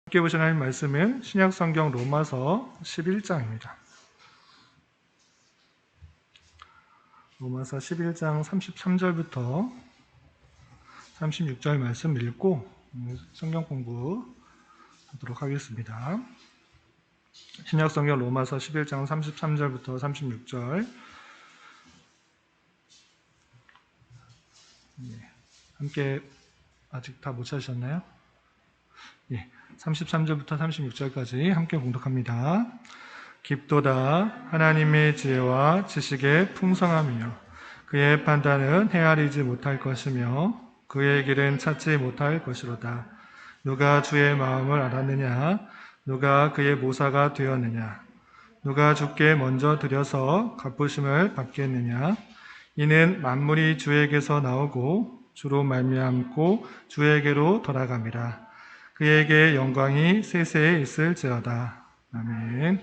함께 보신 하나님 말씀은 신약성경 로마서 11장입니다. 로마서 11장 33절부터 36절 말씀 읽고 성경 공부하도록 하겠습니다. 신약성경 로마서 11장 33절부터 36절 함께 아직 다 못 찾으셨나요? 33절부터 36절까지 함께 공독합니다. 깊도다 하나님의 지혜와 지식의 풍성함이요 그의 판단은 헤아리지 못할 것이며 그의 길은 찾지 못할 것이로다. 누가 주의 마음을 알았느냐? 누가 그의 모사가 되었느냐? 누가 주께 먼저 드려서 갚으심을 받겠느냐? 이는 만물이 주에게서 나오고 주로 말미암고 주에게로 돌아갑니다. 그에게 영광이 세세에 있을지어다. 아멘.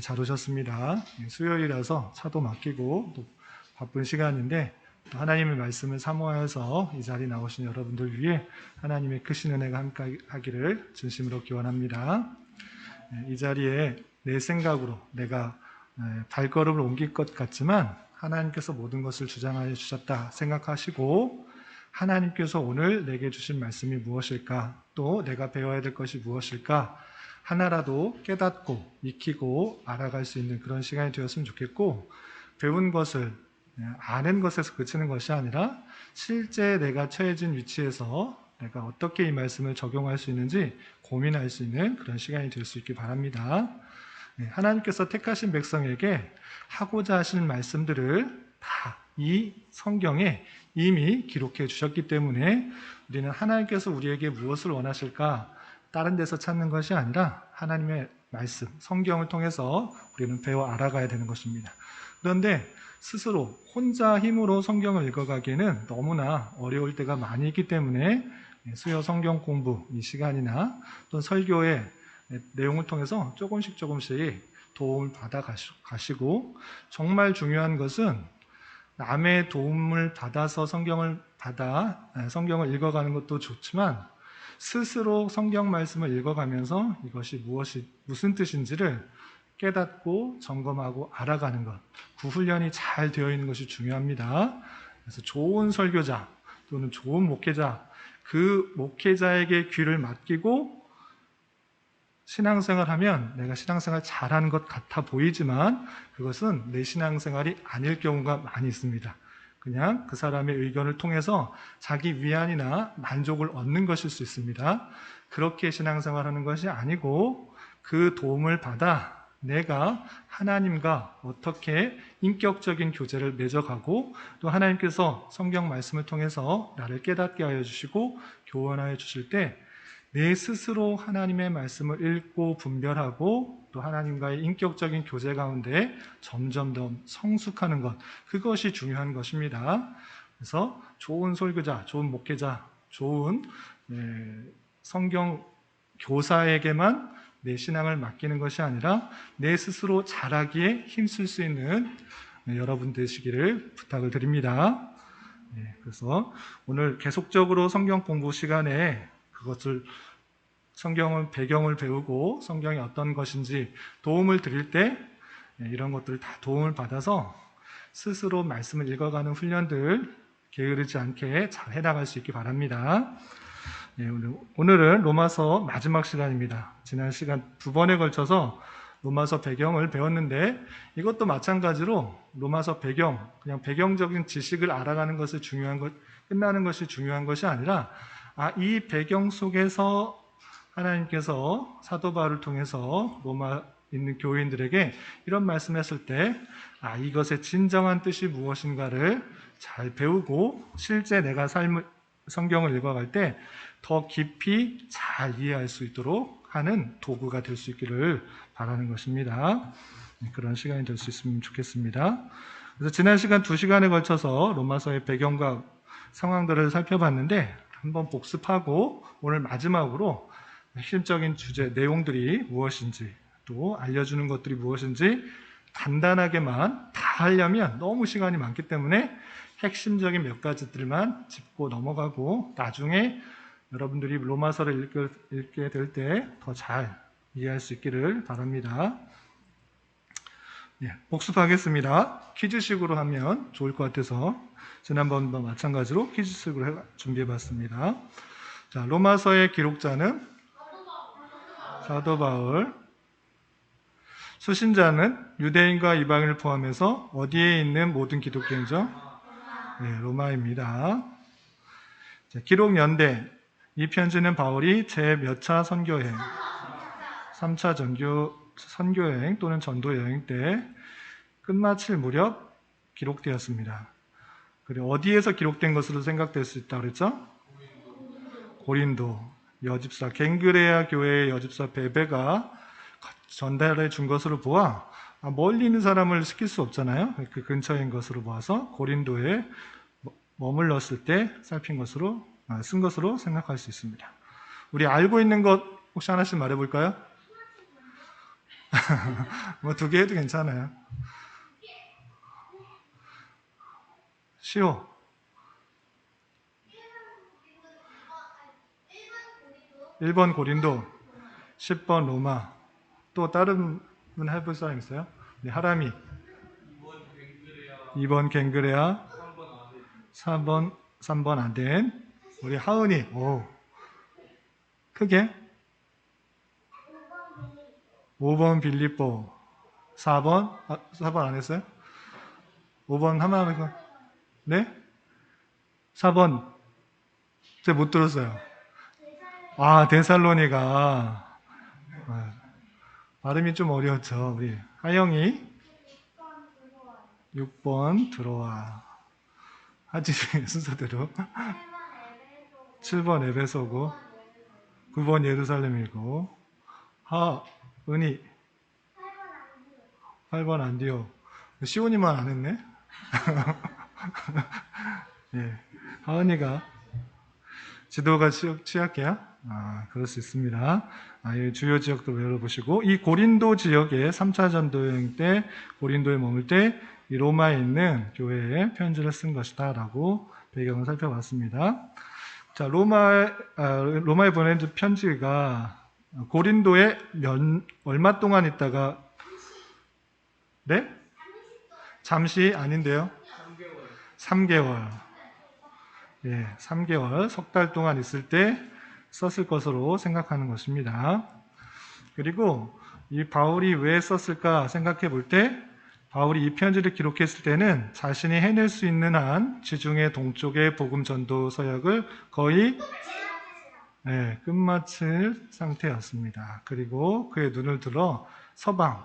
잘 오셨습니다. 수요일이라서 차도 막히고 또 바쁜 시간인데 하나님의 말씀을 사모하여서 이 자리에 나오신 여러분들 위해 하나님의 크신 은혜가 함께하기를 진심으로 기원합니다. 이 자리에 내 생각으로 내가 발걸음을 옮길 것 같지만 하나님께서 모든 것을 주장하여 주셨다 생각하시고 하나님께서 오늘 내게 주신 말씀이 무엇일까? 또 내가 배워야 될 것이 무엇일까? 하나라도 깨닫고 익히고 알아갈 수 있는 그런 시간이 되었으면 좋겠고 배운 것을 아는 것에서 그치는 것이 아니라 실제 내가 처해진 위치에서 내가 어떻게 이 말씀을 적용할 수 있는지 고민할 수 있는 그런 시간이 될 수 있길 바랍니다. 하나님께서 택하신 백성에게 하고자 하신 말씀들을 다 이 성경에 이미 기록해 주셨기 때문에 우리는 하나님께서 우리에게 무엇을 원하실까 다른 데서 찾는 것이 아니라 하나님의 말씀, 성경을 통해서 우리는 배워 알아가야 되는 것입니다. 그런데 스스로 혼자 힘으로 성경을 읽어가기에는 너무나 어려울 때가 많이 있기 때문에 수요 성경 공부 이 시간이나 또 설교의 내용을 통해서 조금씩 도움을 받아 가시고 정말 중요한 것은 남의 도움을 받아서 성경을 읽어가는 것도 좋지만 스스로 성경 말씀을 읽어가면서 이것이 무슨 뜻인지를 깨닫고 점검하고 알아가는 것, 그 훈련이 잘 되어 있는 것이 중요합니다. 그래서 좋은 설교자 또는 좋은 목회자, 그 목회자에게 귀를 맡기고 신앙생활하면 내가 신앙생활 잘하는 것 같아 보이지만 그것은 내 신앙생활이 아닐 경우가 많이 있습니다. 그냥 그 사람의 의견을 통해서 자기 위안이나 만족을 얻는 것일 수 있습니다. 그렇게 신앙생활하는 것이 아니고 그 도움을 받아 내가 하나님과 어떻게 인격적인 교제를 맺어가고 또 하나님께서 성경 말씀을 통해서 나를 깨닫게 하여 주시고 교훈하여 주실 때 내 스스로 하나님의 말씀을 읽고 분별하고 또 하나님과의 인격적인 교제 가운데 점점 더 성숙하는 것, 그것이 중요한 것입니다. 그래서 좋은 설교자, 좋은 목회자, 좋은 성경 교사에게만 내 신앙을 맡기는 것이 아니라 내 스스로 자라기에 힘쓸 수 있는 여러분 되시기를 부탁을 드립니다. 그래서 오늘 계속적으로 성경 공부 시간에 그것을 성경은 배경을 배우고 성경이 어떤 것인지 도움을 드릴 때 이런 것들을 다 도움을 받아서 스스로 말씀을 읽어가는 훈련들 게으르지 않게 잘 해나갈 수 있기 바랍니다. 오늘은 로마서 마지막 시간입니다. 지난 시간 2번에 걸쳐서 로마서 배경을 배웠는데 이것도 마찬가지로 로마서 배경, 그냥 배경적인 지식을 알아가는 것이 끝나는 것이 중요한 것이 아니라 이 배경 속에서 하나님께서 사도 바울을 통해서 로마 있는 교인들에게 이런 말씀했을 때 이것의 진정한 뜻이 무엇인가를 잘 배우고 실제 내가 성경을 읽어갈 때 더 깊이 잘 이해할 수 있도록 하는 도구가 될 수 있기를 바라는 것입니다. 그런 시간이 될 수 있으면 좋겠습니다. 그래서 지난 시간 2시간에 걸쳐서 로마서의 배경과 상황들을 살펴봤는데 한번 복습하고 오늘 마지막으로 핵심적인 주제, 내용들이 무엇인지 또 알려주는 것들이 무엇인지 간단하게만 다 하려면 너무 시간이 많기 때문에 핵심적인 몇 가지들만 짚고 넘어가고 나중에 여러분들이 로마서를 읽게 될 때 더 잘 이해할 수 있기를 바랍니다. 복습하겠습니다. 퀴즈식으로 하면 좋을 것 같아서 지난번과 마찬가지로 퀴즈식으로 준비해봤습니다. 자, 로마서의 기록자는 사도 바울, 수신자는 유대인과 이방인을 포함해서 어디에 있는 모든 기독교인죠? 네, 로마입니다. 자, 기록 연대, 이 편지는 바울이 제 몇 차 선교여행, 3차 선교여행 또는 전도여행 때 끝마칠 무렵 기록되었습니다. 그리고 어디에서 기록된 것으로 생각될 수 있다고 그랬죠? 고린도 여집사 갱그레아 교회의 여집사 베베가 전달해 준 것으로 보아 멀리 있는 사람을 시킬 수 없잖아요. 그 근처인 것으로 보아서 고린도에 머물렀을 때 쓴 것으로 생각할 수 있습니다. 우리 알고 있는 것 혹시 하나씩 말해볼까요? 뭐 2개 해도 괜찮아요. 쉬워. 1번 고린도, 10번 로마. 또 다른 분 해볼 사람 있어요? 네, 하람이. 2번 갱그레아, 3번 아덴. 우리 하은이. 오. 크게. 5번 빌립보. 4번 안 했어요? 5번 하나만. 네? 4번. 제가 못 들었어요. 데살로니가. 발음이 좀 어려웠죠. 우리 하영이 6번 들어와. 하지 순서대로 7번 에베소고 9번 예루살렘이고 하은이 8번 안디오. 시온이만 안 했네. 예, 하은이가 지도가 취약해요? 그럴 수 있습니다. 이 주요 지역도 외워보시고, 이 고린도 지역에 3차 전도여행 때 고린도에 머물 때 이 로마에 있는 교회에 편지를 쓴 것이다 라고 배경을 살펴봤습니다. 자, 로마에 보낸 편지가 고린도에 얼마 동안 있다가 네? 잠시 아닌데요. 3개월. 예, 3개월, 석 달 동안 있을 때 썼을 것으로 생각하는 것입니다. 그리고 이 바울이 왜 썼을까 생각해 볼 때 바울이 이 편지를 기록했을 때는 자신이 해낼 수 있는 한 지중해 동쪽의 복음 전도 서역을 거의 끝마칠 상태였습니다. 그리고 그의 눈을 들어 서방,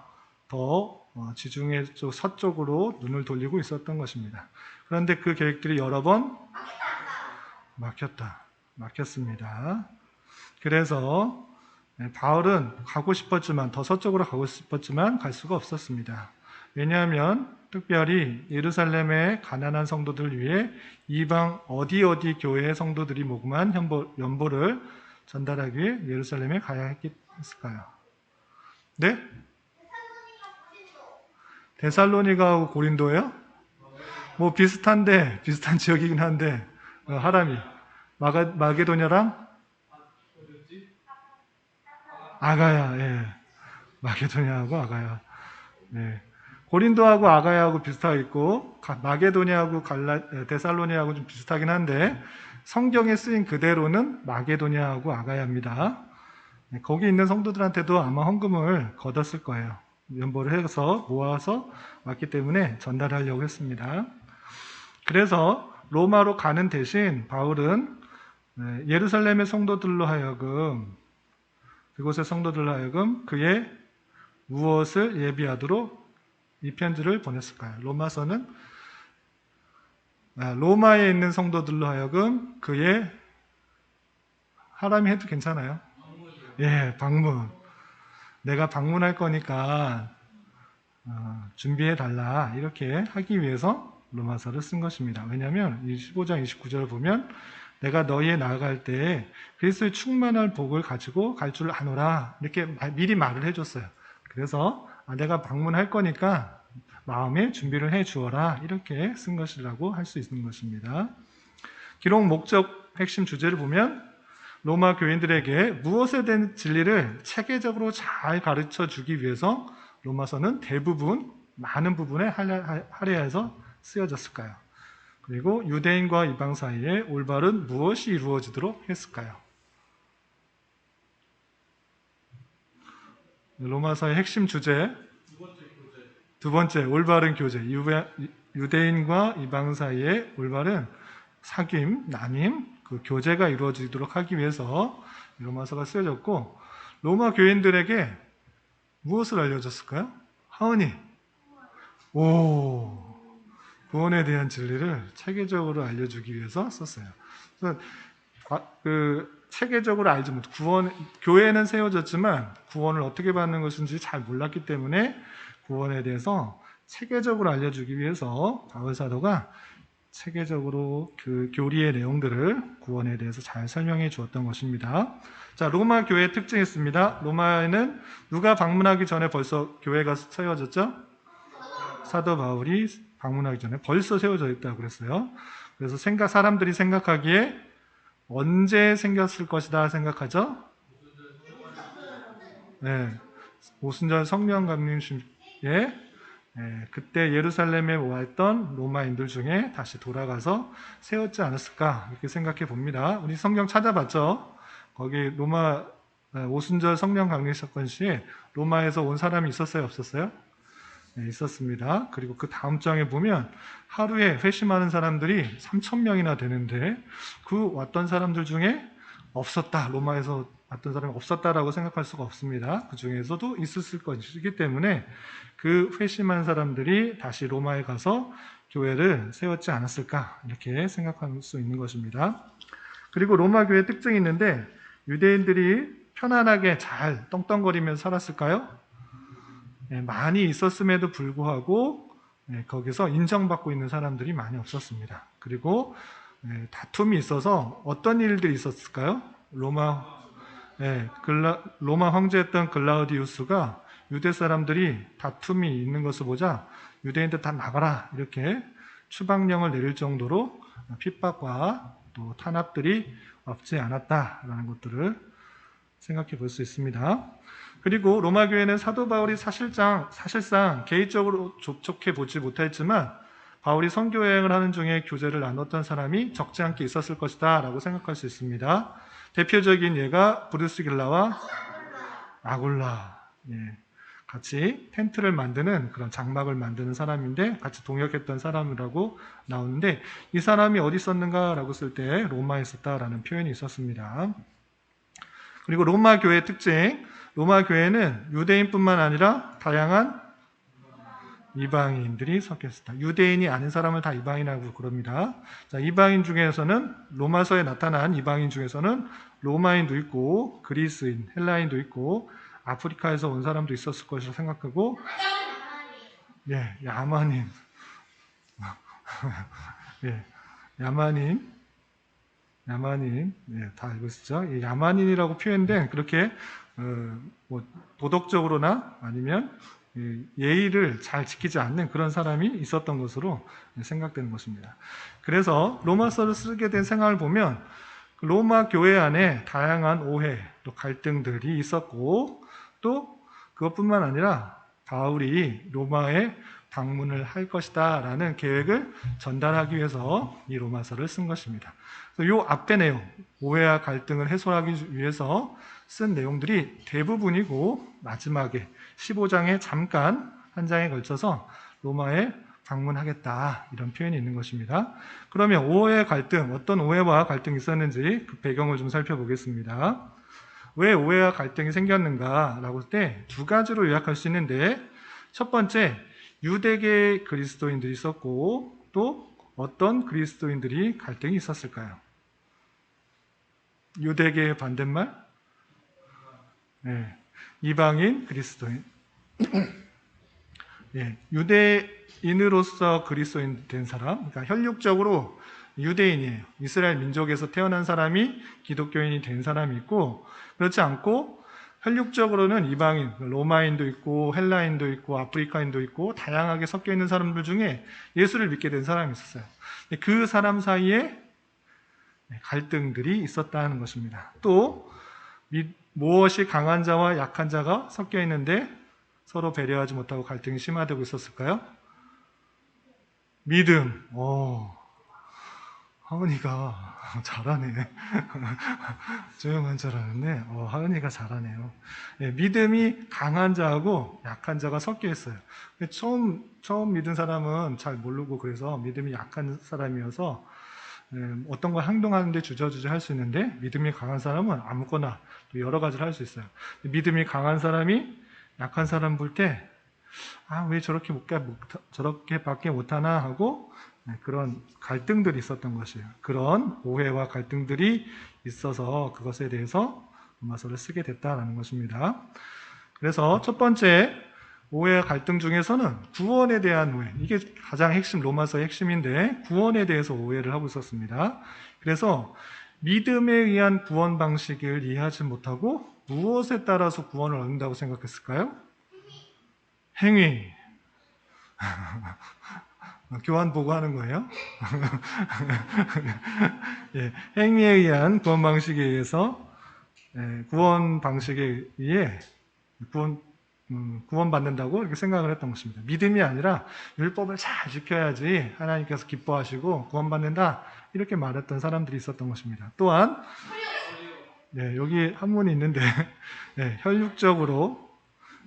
더 지중해 쪽 서쪽으로 눈을 돌리고 있었던 것입니다. 그런데 그 계획들이 여러 번 막혔습니다. 그래서 바울은 더 서쪽으로 가고 싶었지만 갈 수가 없었습니다. 왜냐하면 특별히 예루살렘의 가난한 성도들을 위해 이방 어디 교회의 성도들이 모금한 연보를 전달하기 위해 예루살렘에 가야 했을까요? 네? 데살로니가하고 고린도예요? 뭐 비슷한 지역이긴 한데 하람이 마게도냐랑 아가야, 예. 마게도냐하고 아가야. 네. 고린도하고 아가야하고 비슷하게 있고 마게도냐하고 데살로니아하고 좀 비슷하긴 한데 성경에 쓰인 그대로는 마게도냐하고 아가야입니다. 네, 거기 있는 성도들한테도 아마 헌금을 걷었을 거예요. 연보를 해서 모아서 왔기 때문에 전달하려고 했습니다. 그래서 로마로 가는 대신 바울은 예루살렘의 성도들로 하여금 그곳의 성도들로 하여금 그의 무엇을 예비하도록 이 편지를 보냈을까요? 로마서는 로마에 있는 성도들로 하여금 그의 하람이 해도 괜찮아요? 예, 방문. 내가 방문할 거니까 준비해달라 이렇게 하기 위해서 로마서를 쓴 것입니다. 왜냐하면 15장 29절을 보면 내가 너희에 나아갈 때 그리스도의 충만한 복을 가지고 갈 줄 아노라 이렇게 미리 말을 해줬어요. 그래서 내가 방문할 거니까 마음에 준비를 해 주어라 이렇게 쓴 것이라고 할 수 있는 것입니다. 기록 목적 핵심 주제를 보면 로마 교인들에게 무엇에 대한 진리를 체계적으로 잘 가르쳐 주기 위해서 로마서는 대부분 많은 부분에 할애해서 쓰여졌을까요? 그리고 유대인과 이방 사이에 올바른 무엇이 이루어지도록 했을까요? 로마서의 핵심 주제 두 번째 올바른 교제, 유대인과 이방 사이에 올바른 사귐, 남임, 그 교제가 이루어지도록 하기 위해서 로마서가 쓰여졌고, 로마 교인들에게 무엇을 알려줬을까요? 하은이. 구원에 대한 진리를 체계적으로 알려주기 위해서 썼어요. 그래서 체계적으로 알지 못, 교회는 세워졌지만 구원을 어떻게 받는 것인지 잘 몰랐기 때문에 구원에 대해서 체계적으로 알려주기 위해서 바울 사도가 체계적으로 그 교리의 내용들을 구원에 대해서 잘 설명해 주었던 것입니다. 자, 로마 교회의 특징이 있습니다. 로마에는 누가 방문하기 전에 벌써 교회가 세워졌죠? 사도 바울이 방문하기 전에 벌써 세워져 있다고 그랬어요. 그래서 사람들이 생각하기에 언제 생겼을 것이다 생각하죠? 네, 오순절 성령 강림식에 그때 예루살렘에 모아있던 로마인들 중에 다시 돌아가서 세웠지 않았을까 이렇게 생각해 봅니다. 우리 성경 찾아봤죠? 거기 로마 오순절 성령 강림 사건 시에 로마에서 온 사람이 있었어요, 없었어요? 네, 있었습니다. 그리고 그 다음 장에 보면 하루에 회심하는 사람들이 3,000명이나 되는데 그 왔던 사람들 중에 없었다, 로마에서 왔던 사람이 없었다라고 생각할 수가 없습니다. 그 중에서도 있었을 것이기 때문에 그 회심한 사람들이 다시 로마에 가서 교회를 세웠지 않았을까 이렇게 생각할 수 있는 것입니다. 그리고 로마 교회의 특징이 있는데 유대인들이 편안하게 잘 떵떵거리면서 살았을까요? 네, 많이 있었음에도 불구하고 거기서 인정받고 있는 사람들이 많이 없었습니다. 그리고 다툼이 있어서 어떤 일들이 있었을까요? 로마 황제였던 글라우디우스가 유대 사람들이 다툼이 있는 것을 보자 유대인들 다 나가라 이렇게 추방령을 내릴 정도로 핍박과 또 탄압들이 없지 않았다라는 것들을 생각해 볼 수 있습니다. 그리고 로마 교회는 사도 바울이 사실상 개인적으로 접촉해 보지 못했지만 바울이 선교 여행을 하는 중에 교제를 나눴던 사람이 적지 않게 있었을 것이다 라고 생각할 수 있습니다. 대표적인 예가 브루스길라와 아굴라, 같이 텐트를 만드는 그런 장막을 만드는 사람인데 같이 동역했던 사람이라고 나오는데 이 사람이 어디 있었는가 라고 쓸 때 로마에 있었다라는 표현이 있었습니다. 그리고 로마 교회의 특징, 로마 교회는 유대인뿐만 아니라 다양한 이방인들이 섞여 있었다. 유대인이 아닌 사람을 다 이방인이라고 그럽니다. 자, 이방인 중에서는 로마서에 나타난 이방인 중에서는 로마인도 있고 그리스인, 헬라인도 있고 아프리카에서 온 사람도 있었을 것이라고 생각하고 야만인 야만인, 다 알고 있죠. 야만인이라고 표현된 그렇게 도덕적으로나 아니면 예의를 잘 지키지 않는 그런 사람이 있었던 것으로 생각되는 것입니다. 그래서 로마서를 쓰게 된 생각을 보면 로마 교회 안에 다양한 오해, 또 갈등들이 있었고 또 그것뿐만 아니라 바울이 로마에 방문을 할 것이다 라는 계획을 전달하기 위해서 이 로마서를 쓴 것입니다. 이 앞에 내용, 오해와 갈등을 해소하기 위해서 쓴 내용들이 대부분이고 마지막에 15장에 잠깐 한 장에 걸쳐서 로마에 방문하겠다 이런 표현이 있는 것입니다. 그러면 오해 갈등, 어떤 오해와 갈등이 있었는지 그 배경을 좀 살펴보겠습니다. 왜 오해와 갈등이 생겼는가 라고 할 때 두 가지로 요약할 수 있는데 첫 번째, 유대계 그리스도인들이 있었고 또 어떤 그리스도인들이 갈등이 있었을까요? 유대계의 반대말? 이방인 그리스도인. 유대인으로서 그리스도인 된 사람, 그러니까 혈육적으로 유대인이에요. 이스라엘 민족에서 태어난 사람이 기독교인이 된 사람이 있고 그렇지 않고 혈육적으로는 이방인, 로마인도 있고 헬라인도 있고 아프리카인도 있고 다양하게 섞여 있는 사람들 중에 예수를 믿게 된 사람이 있었어요. 그 사람 사이에 갈등들이 있었다는 것입니다. 또 무엇이 강한 자와 약한 자가 섞여 있는데 서로 배려하지 못하고 갈등이 심화되고 있었을까요? 믿음. 하은이가 잘하네. 조용한 줄 알았는데 하은이가 잘하네요. 믿음이 강한 자하고 약한 자가 섞여 있어요. 처음 믿은 사람은 잘 모르고 그래서 믿음이 약한 사람이어서 어떤 걸 행동하는데 주저주저 할 수 있는데 믿음이 강한 사람은 아무거나 또 여러 가지를 할 수 있어요. 믿음이 강한 사람이 약한 사람 볼 때 왜 저렇게밖에 못하나 하고 그런 갈등들이 있었던 것이에요. 그런 오해와 갈등들이 있어서 그것에 대해서 로마서를 쓰게 됐다는 것입니다. 그래서 첫 번째 오해와 갈등 중에서는 구원에 대한 오해, 이게 가장 핵심, 로마서의 핵심인데 구원에 대해서 오해를 하고 있었습니다. 그래서 믿음에 의한 구원 방식을 이해하지 못하고 무엇에 따라서 구원을 얻는다고 생각했을까요? 행위. 교환 보고 하는 거예요? 행위에 의한 구원 방식에 의해서 구원 방식에 의해 구원받는다고 이렇게 생각을 했던 것입니다. 믿음이 아니라 율법을 잘 지켜야지 하나님께서 기뻐하시고 구원받는다 이렇게 말했던 사람들이 있었던 것입니다. 또한 여기 한문이 있는데 혈육적으로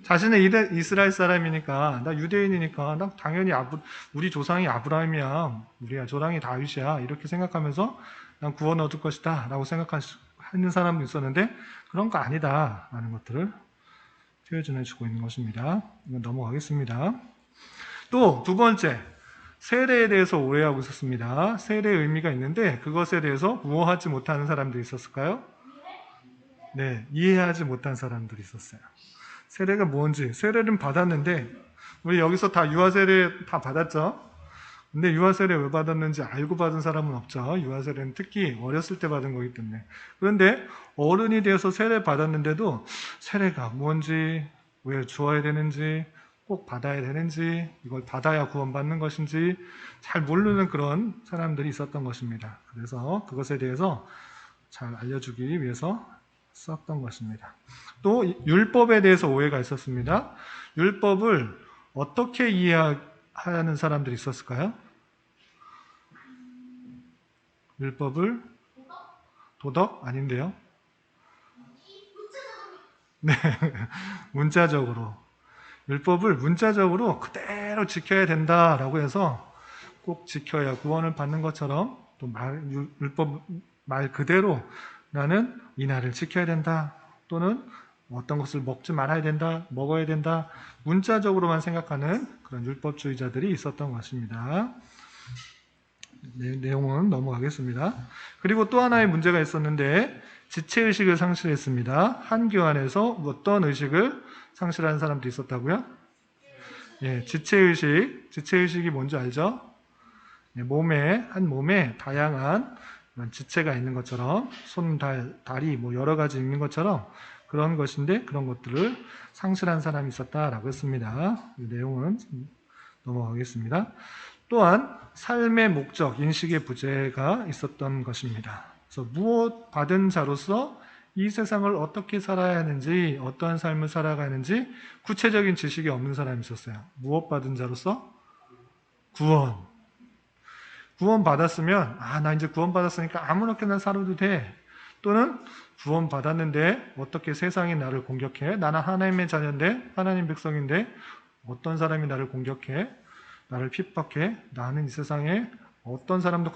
자신은 이스라엘 사람이니까 나 유대인이니까 나 당연히 우리 조상이 아브라함이야, 우리 조상이 다윗이야 이렇게 생각하면서 난 구원 얻을 것이다 라고 생각하는 사람도 있었는데 그런 거 아니다 라는 것들을 표현해 주고 있는 것입니다. 이건 넘어가겠습니다. 또 두 번째, 세례에 대해서 오해하고 있었습니다. 세례의 의미가 있는데 그것에 대해서 우호하지 못하는 사람들이 있었을까요? 네, 이해하지 못한 사람들이 있었어요. 세례가 뭔지, 세례는 받았는데 우리 여기서 다 유아세례 다 받았죠? 근데 유아세례 왜 받았는지 알고 받은 사람은 없죠. 유아세례는 특히 어렸을 때 받은 거기 때문에. 그런데 어른이 되어서 세례 받았는데도 세례가 뭔지, 왜 주어야 되는지, 꼭 받아야 되는지, 이걸 받아야 구원받는 것인지 잘 모르는 그런 사람들이 있었던 것입니다. 그래서 그것에 대해서 잘 알려주기 위해서 썼던 것입니다. 또 율법에 대해서 오해가 있었습니다. 율법을 어떻게 이해하는 사람들이 있었을까요? 율법을 도덕? 아닌데요. 네, 문자적으로. 율법을 문자적으로 그대로 지켜야 된다라고 해서 꼭 지켜야 구원을 받는 것처럼 또 율법 말 그대로 나는 이날을 지켜야 된다 또는 어떤 것을 먹지 말아야 된다, 먹어야 된다 문자적으로만 생각하는 그런 율법주의자들이 있었던 것입니다. 내용은 넘어가겠습니다. 그리고 또 하나의 문제가 있었는데 지체의식을 상실했습니다. 한 교환에서 어떤 의식을 상실하는 사람도 있었다고요? 지체의식이 뭔지 알죠? 한 몸에 다양한 지체가 있는 것처럼 손, 다리 여러 가지 있는 것처럼 그런 것인데 그런 것들을 상실한 사람이 있었다라고 했습니다. 이 내용은 넘어가겠습니다. 또한 삶의 목적, 인식의 부재가 있었던 것입니다. 그래서 무엇 받은 자로서 이 세상을 어떻게 살아야 하는지, 어떠한 삶을 살아가야 하는지 구체적인 지식이 없는 사람이 있었어요. 무엇 받은 자로서? 구원. 구원 받았으면 나 이제 구원 받았으니까 아무렇게나 살아도 돼. 또는 구원 받았는데 어떻게 세상이 나를 공격해? 나는 하나님의 자녀인데 하나님 백성인데 어떤 사람이 나를 공격해? 나를 핍박해? 나는 이 세상에 어떤 사람도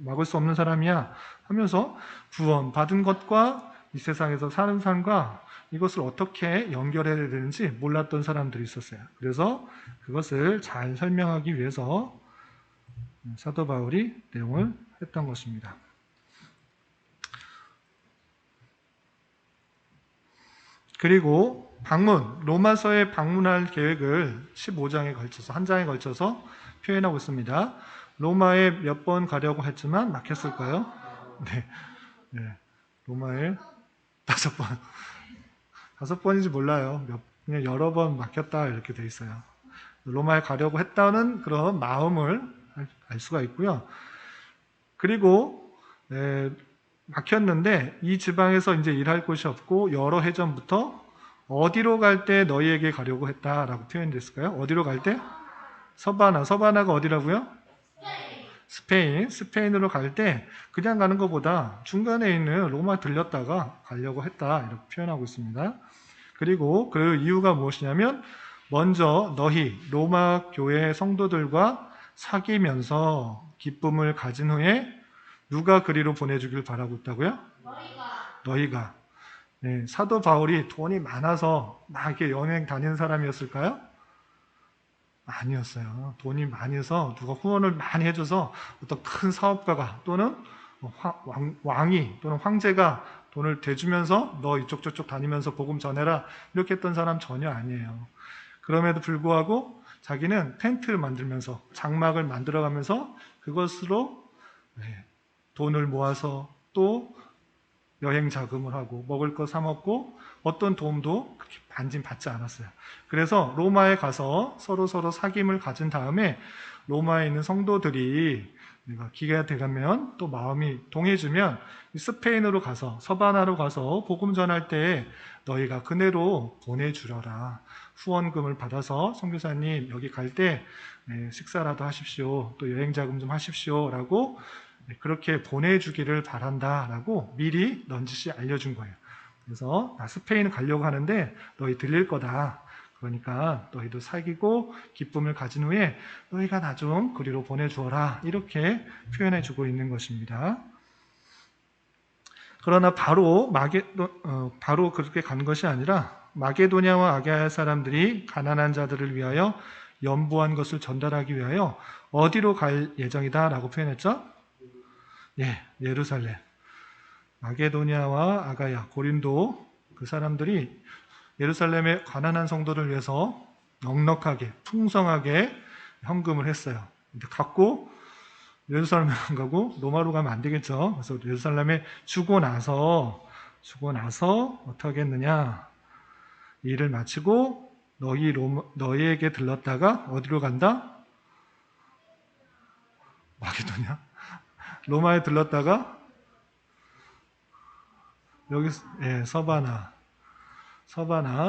막을 수 없는 사람이야 하면서 구원 받은 것과 이 세상에서 사는 삶과 이것을 어떻게 연결해야 되는지 몰랐던 사람들이 있었어요. 그래서 그것을 잘 설명하기 위해서 사도 바울이 내용을 했던 것입니다. 그리고 로마서에 방문할 계획을 15장에 걸쳐서, 한 장에 걸쳐서 표현하고 있습니다. 로마에 몇 번 가려고 했지만 막혔을까요? 네. 로마에 5번. 5번인지 몰라요. 그냥 여러 번 막혔다 이렇게 돼 있어요. 로마에 가려고 했다는 그런 마음을 알 수가 있고요. 그리고 막혔는데 이 지방에서 이제 일할 곳이 없고 여러 해 전부터 어디로 갈 때 너희에게 가려고 했다라고 표현됐을까요? 어디로 갈 때? 서바나가 어디라고요? 스페인으로 갈 때 그냥 가는 것보다 중간에 있는 로마 들렸다가 가려고 했다 이렇게 표현하고 있습니다. 그리고 그 이유가 무엇이냐면 먼저 너희 로마 교회 성도들과 사귀면서 기쁨을 가진 후에 누가 그리로 보내주길 바라고 있다고요? 너희가. 네, 사도 바울이 돈이 많아서 막 이렇게 여행 다니는 사람이었을까요? 아니었어요. 돈이 많이 해서 누가 후원을 많이 해줘서 어떤 큰 사업가가 또는 왕이 또는 황제가 돈을 대주면서 너 이쪽 저쪽 다니면서 복음 전해라 이렇게 했던 사람 전혀 아니에요. 그럼에도 불구하고 자기는 텐트를 만들면서 장막을 만들어가면서 그것으로 돈을 모아서 또 여행 자금을 하고 먹을 거 사 먹고 어떤 도움도 그렇게 받지 않았어요. 그래서 로마에 가서 서로 사귐을 가진 다음에 로마에 있는 성도들이 내가 기회가 되면 또 마음이 동해주면 스페인으로 가서 서바나로 가서 복음 전할 때 너희가 그네로 보내주려라. 후원금을 받아서 선교사님 여기 갈 때 식사라도 하십시오. 또 여행 자금 좀 하십시오. 라고 그렇게 보내주기를 바란다라고 미리 넌지시 알려준 거예요. 그래서 나 스페인 가려고 하는데 너희 들릴 거다. 그러니까 너희도 사귀고 기쁨을 가진 후에 너희가 나 좀 그리로 보내주어라. 이렇게 표현해주고 있는 것입니다. 그러나 바로 그렇게 간 것이 아니라 마게도냐와 아가야 사람들이 가난한 자들을 위하여 연보한 것을 전달하기 위하여 어디로 갈 예정이다라고 표현했죠? 예, 예루살렘. 마게도냐와 아가야, 고린도 그 사람들이 예루살렘의 가난한 성도를 위해서 넉넉하게, 풍성하게 헌금을 했어요. 근데 갖고 예루살렘에 안 가고 로마로 가면 안 되겠죠. 그래서 예루살렘에 주고 나서 어떻게 하겠느냐? 일을 마치고 너희에게 들렀다가 어디로 간다? 마게도냐? 로마에 들렀다가 여기 서바나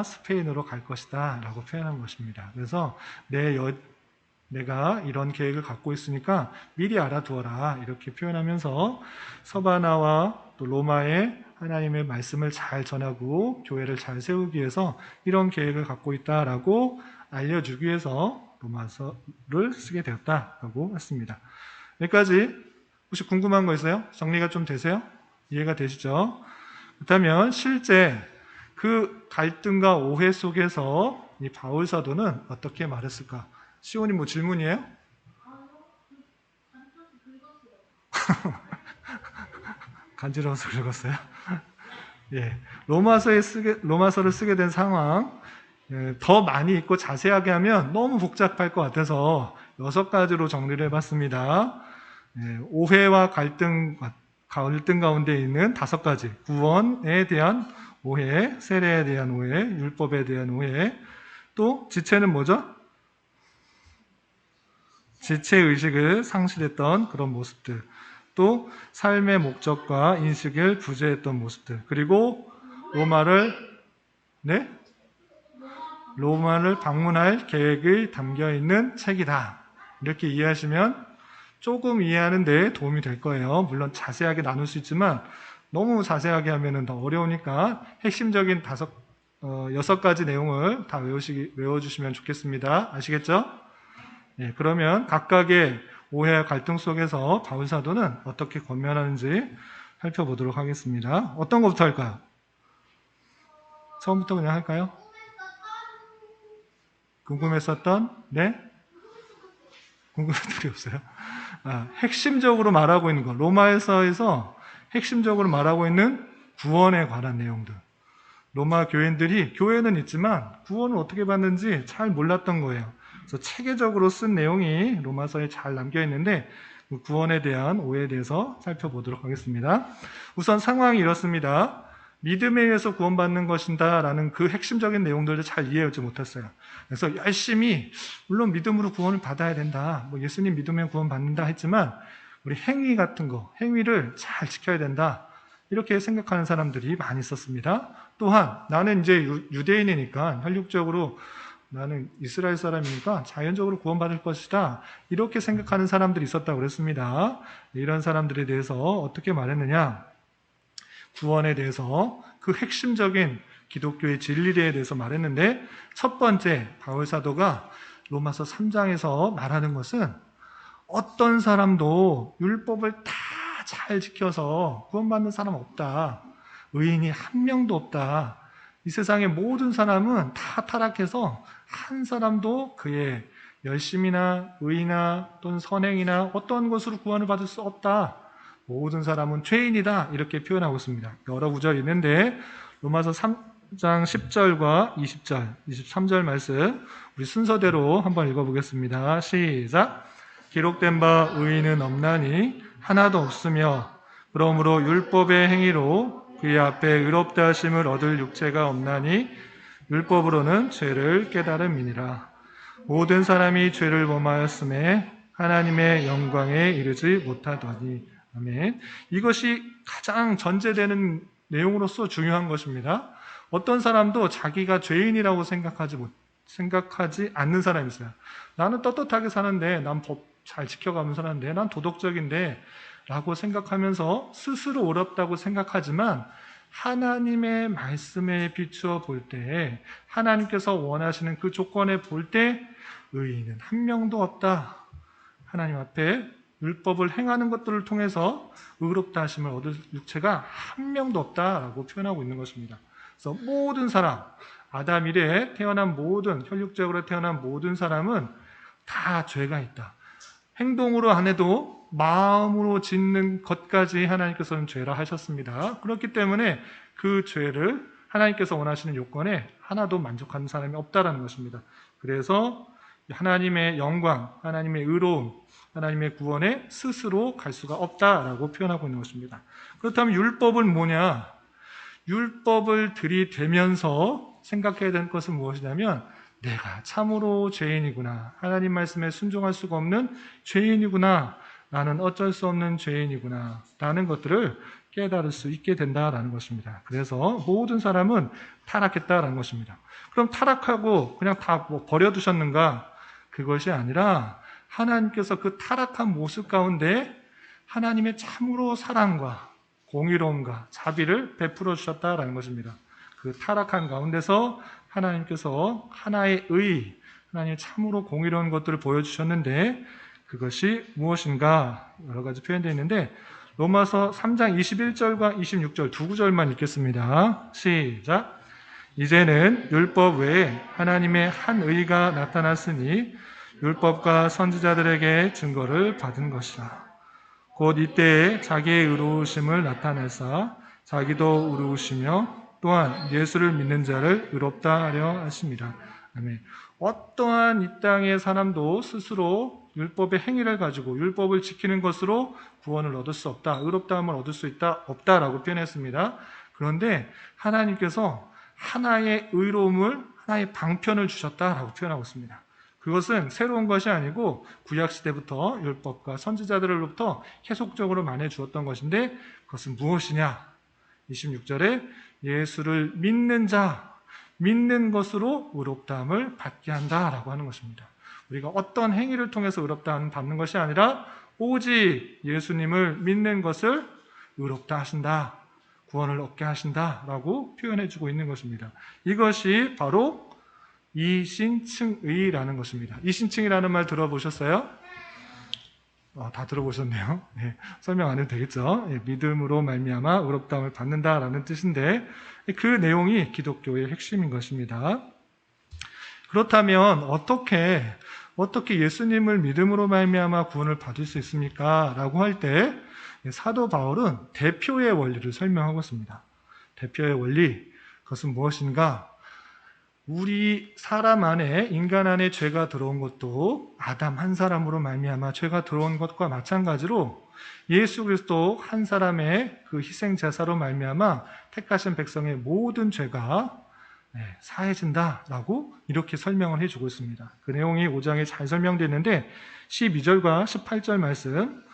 스페인으로 갈 것이다 라고 표현한 것입니다. 그래서 내가 이런 계획을 갖고 있으니까 미리 알아두어라 이렇게 표현하면서 서바나와 또 로마에 하나님의 말씀을 잘 전하고 교회를 잘 세우기 위해서 이런 계획을 갖고 있다라고 알려주기 위해서 로마서를 쓰게 되었다라고 했습니다. 여기까지 혹시 궁금한 거 있어요? 정리가 좀 되세요? 이해가 되시죠? 그렇다면 실제 그 갈등과 오해 속에서 이 바울 사도는 어떻게 말했을까? 시온이 뭐 질문이에요? 간지러워서 긁었어요? 예, 로마서를 쓰게 된 상황 더 많이 읽고 자세하게 하면 너무 복잡할 것 같아서 6가지로 정리를 해봤습니다. 오해와 갈등 가운데 있는 5가지 구원에 대한 오해, 세례에 대한 오해, 율법에 대한 오해, 또 지체는 뭐죠? 지체의식을 상실했던 그런 모습들, 또 삶의 목적과 인식을 부재했던 모습들, 그리고 로마를 방문할 계획이 담겨있는 책이다. 이렇게 이해하시면 조금 이해하는 데 도움이 될 거예요. 물론 자세하게 나눌 수 있지만 너무 자세하게 하면 더 어려우니까 핵심적인 6가지 내용을 다 외워주시면 좋겠습니다. 아시겠죠? 네, 그러면 각각의 오해와 갈등 속에서 바울 사도는 어떻게 권면하는지 살펴보도록 하겠습니다. 어떤 것부터 할까요? 처음부터 그냥 할까요? 궁금했었던? 네? 궁금한 분이 없어요? 핵심적으로 말하고 있는 것, 로마에서에서 핵심적으로 말하고 있는 구원에 관한 내용들. 로마 교회는 있지만 구원을 어떻게 받는지 잘 몰랐던 거예요. 그래서 체계적으로 쓴 내용이 로마서에 잘 남겨 있는데 그 구원에 대한 오해에 대해서 살펴보도록 하겠습니다. 우선 상황이 이렇습니다. 믿음에 의해서 구원받는 것이다 라는 그 핵심적인 내용들을 잘 이해하지 못했어요. 그래서 열심히 물론 믿음으로 구원을 받아야 된다. 예수님 믿으면 구원받는다 했지만 우리 행위 같은 거, 행위를 잘 지켜야 된다. 이렇게 생각하는 사람들이 많이 있었습니다. 또한 나는 이제 유대인이니까 혈육적으로 나는 이스라엘 사람이니까 자연적으로 구원받을 것이다. 이렇게 생각하는 사람들이 있었다고 그랬습니다. 이런 사람들에 대해서 어떻게 말했느냐? 구원에 대해서 그 핵심적인 기독교의 진리에 대해서 말했는데 첫 번째 바울 사도가 로마서 3장에서 말하는 것은 어떤 사람도 율법을 다 잘 지켜서 구원받는 사람 없다. 의인이 한 명도 없다. 이 세상의 모든 사람은 다 타락해서 한 사람도 그의 열심이나 의나 또는 선행이나 어떤 것으로 구원을 받을 수 없다. 모든 사람은 죄인이다. 이렇게 표현하고 있습니다. 여러 구절이 있는데 로마서 3장 10절과 20절, 23절 말씀 우리 순서대로 한번 읽어보겠습니다. 시작! 기록된 바 의인은 없나니 하나도 없으며 그러므로 율법의 행위로 그의 앞에 의롭다 하심을 얻을 육체가 없나니 율법으로는 죄를 깨달음이니라. 모든 사람이 죄를 범하였음에 하나님의 영광에 이르지 못하더니. 아멘. 이것이 가장 전제되는 내용으로서 중요한 것입니다. 어떤 사람도 자기가 죄인이라고 생각하지 않는 사람이 있어요. 나는 떳떳하게 사는데, 난 법 잘 지켜가면서 사는데, 난 도덕적인데 라고 생각하면서 스스로 어렵다고 생각하지만 하나님의 말씀에 비추어 볼 때, 하나님께서 원하시는 그 조건에 볼 때 의인은 한 명도 없다. 하나님 앞에 율법을 행하는 것들을 통해서 의롭다 하심을 얻을 육체가 한 명도 없다라고 표현하고 있는 것입니다. 그래서 모든 사람, 아담 이래 태어난 모든, 혈육적으로 태어난 모든 사람은 다 죄가 있다. 행동으로 안 해도 마음으로 짓는 것까지 하나님께서는 죄라 하셨습니다. 그렇기 때문에 그 죄를 하나님께서 원하시는 요건에 하나도 만족하는 사람이 없다라는 것입니다. 그래서 하나님의 영광, 하나님의 의로움, 하나님의 구원에 스스로 갈 수가 없다라고 표현하고 있는 것입니다. 그렇다면 율법은 뭐냐? 율법을 들이대면서 생각해야 되는 것은 무엇이냐면 내가 참으로 죄인이구나. 하나님 말씀에 순종할 수가 없는 죄인이구나. 나는 어쩔 수 없는 죄인이구나. 라는 것들을 깨달을 수 있게 된다라는 것입니다. 그래서 모든 사람은 타락했다라는 것입니다. 그럼 타락하고 그냥 다 버려두셨는가? 그것이 아니라 하나님께서 그 타락한 모습 가운데 하나님의 참으로 사랑과 공의로움과 자비를 베풀어 주셨다라는 것입니다. 그 타락한 가운데서 하나님께서 하나의 의, 하나님의 참으로 공의로운 것들을 보여주셨는데 그것이 무엇인가 여러 가지 표현되어 있는데 로마서 3장 21절과 26절 두 구절만 읽겠습니다. 시작! 이제는 율법 외에 하나님의 한 의가 나타났으니 율법과 선지자들에게 증거를 받은 것이라. 곧 이때에 자기의 의로우심을 나타내사 자기도 의로우시며 또한 예수를 믿는 자를 의롭다 하려 하심이라. 아멘. 어떠한 이 땅의 사람도 스스로 율법의 행위를 가지고 율법을 지키는 것으로 구원을 얻을 수 없다. 의롭다함을 얻을 수 있다. 없다라고 표현했습니다. 그런데 하나님께서 하나의 의로움을, 하나의 방편을 주셨다라고 표현하고 있습니다. 그것은 새로운 것이 아니고 구약시대부터 율법과 선지자들로부터 계속적으로 만해 주었던 것인데 그것은 무엇이냐? 26절에 예수를 믿는 자, 믿는 것으로 의롭다함을 받게 한다라고 하는 것입니다. 우리가 어떤 행위를 통해서 의롭다함을 받는 것이 아니라 오직 예수님을 믿는 것을 의롭다 하신다, 구원을 얻게 하신다라고 표현해주고 있는 것입니다. 이것이 바로 이신층의라는 것입니다. 이신층이라는 말 들어보셨어요? 다 들어보셨네요. 네, 설명 안 해도 되겠죠? 믿음으로 말미암아 의롭다함을 받는다라는 뜻인데 그 내용이 기독교의 핵심인 것입니다. 그렇다면 어떻게 예수님을 믿음으로 말미암아 구원을 받을 수 있습니까? 라고 할 때 사도 바울은 대표의 원리를 설명하고 있습니다. 대표의 원리, 그것은 무엇인가? 우리 사람 안에, 인간 안에 죄가 들어온 것도 아담 한 사람으로 말미암아 죄가 들어온 것과 마찬가지로 예수 그리스도 한 사람의 그 희생 제사로 말미암아 택하신 백성의 모든 죄가 사해진다라고 이렇게 설명을 해주고 있습니다. 그 내용이 5장에 잘 설명되어 있는데 12절과 18절 말씀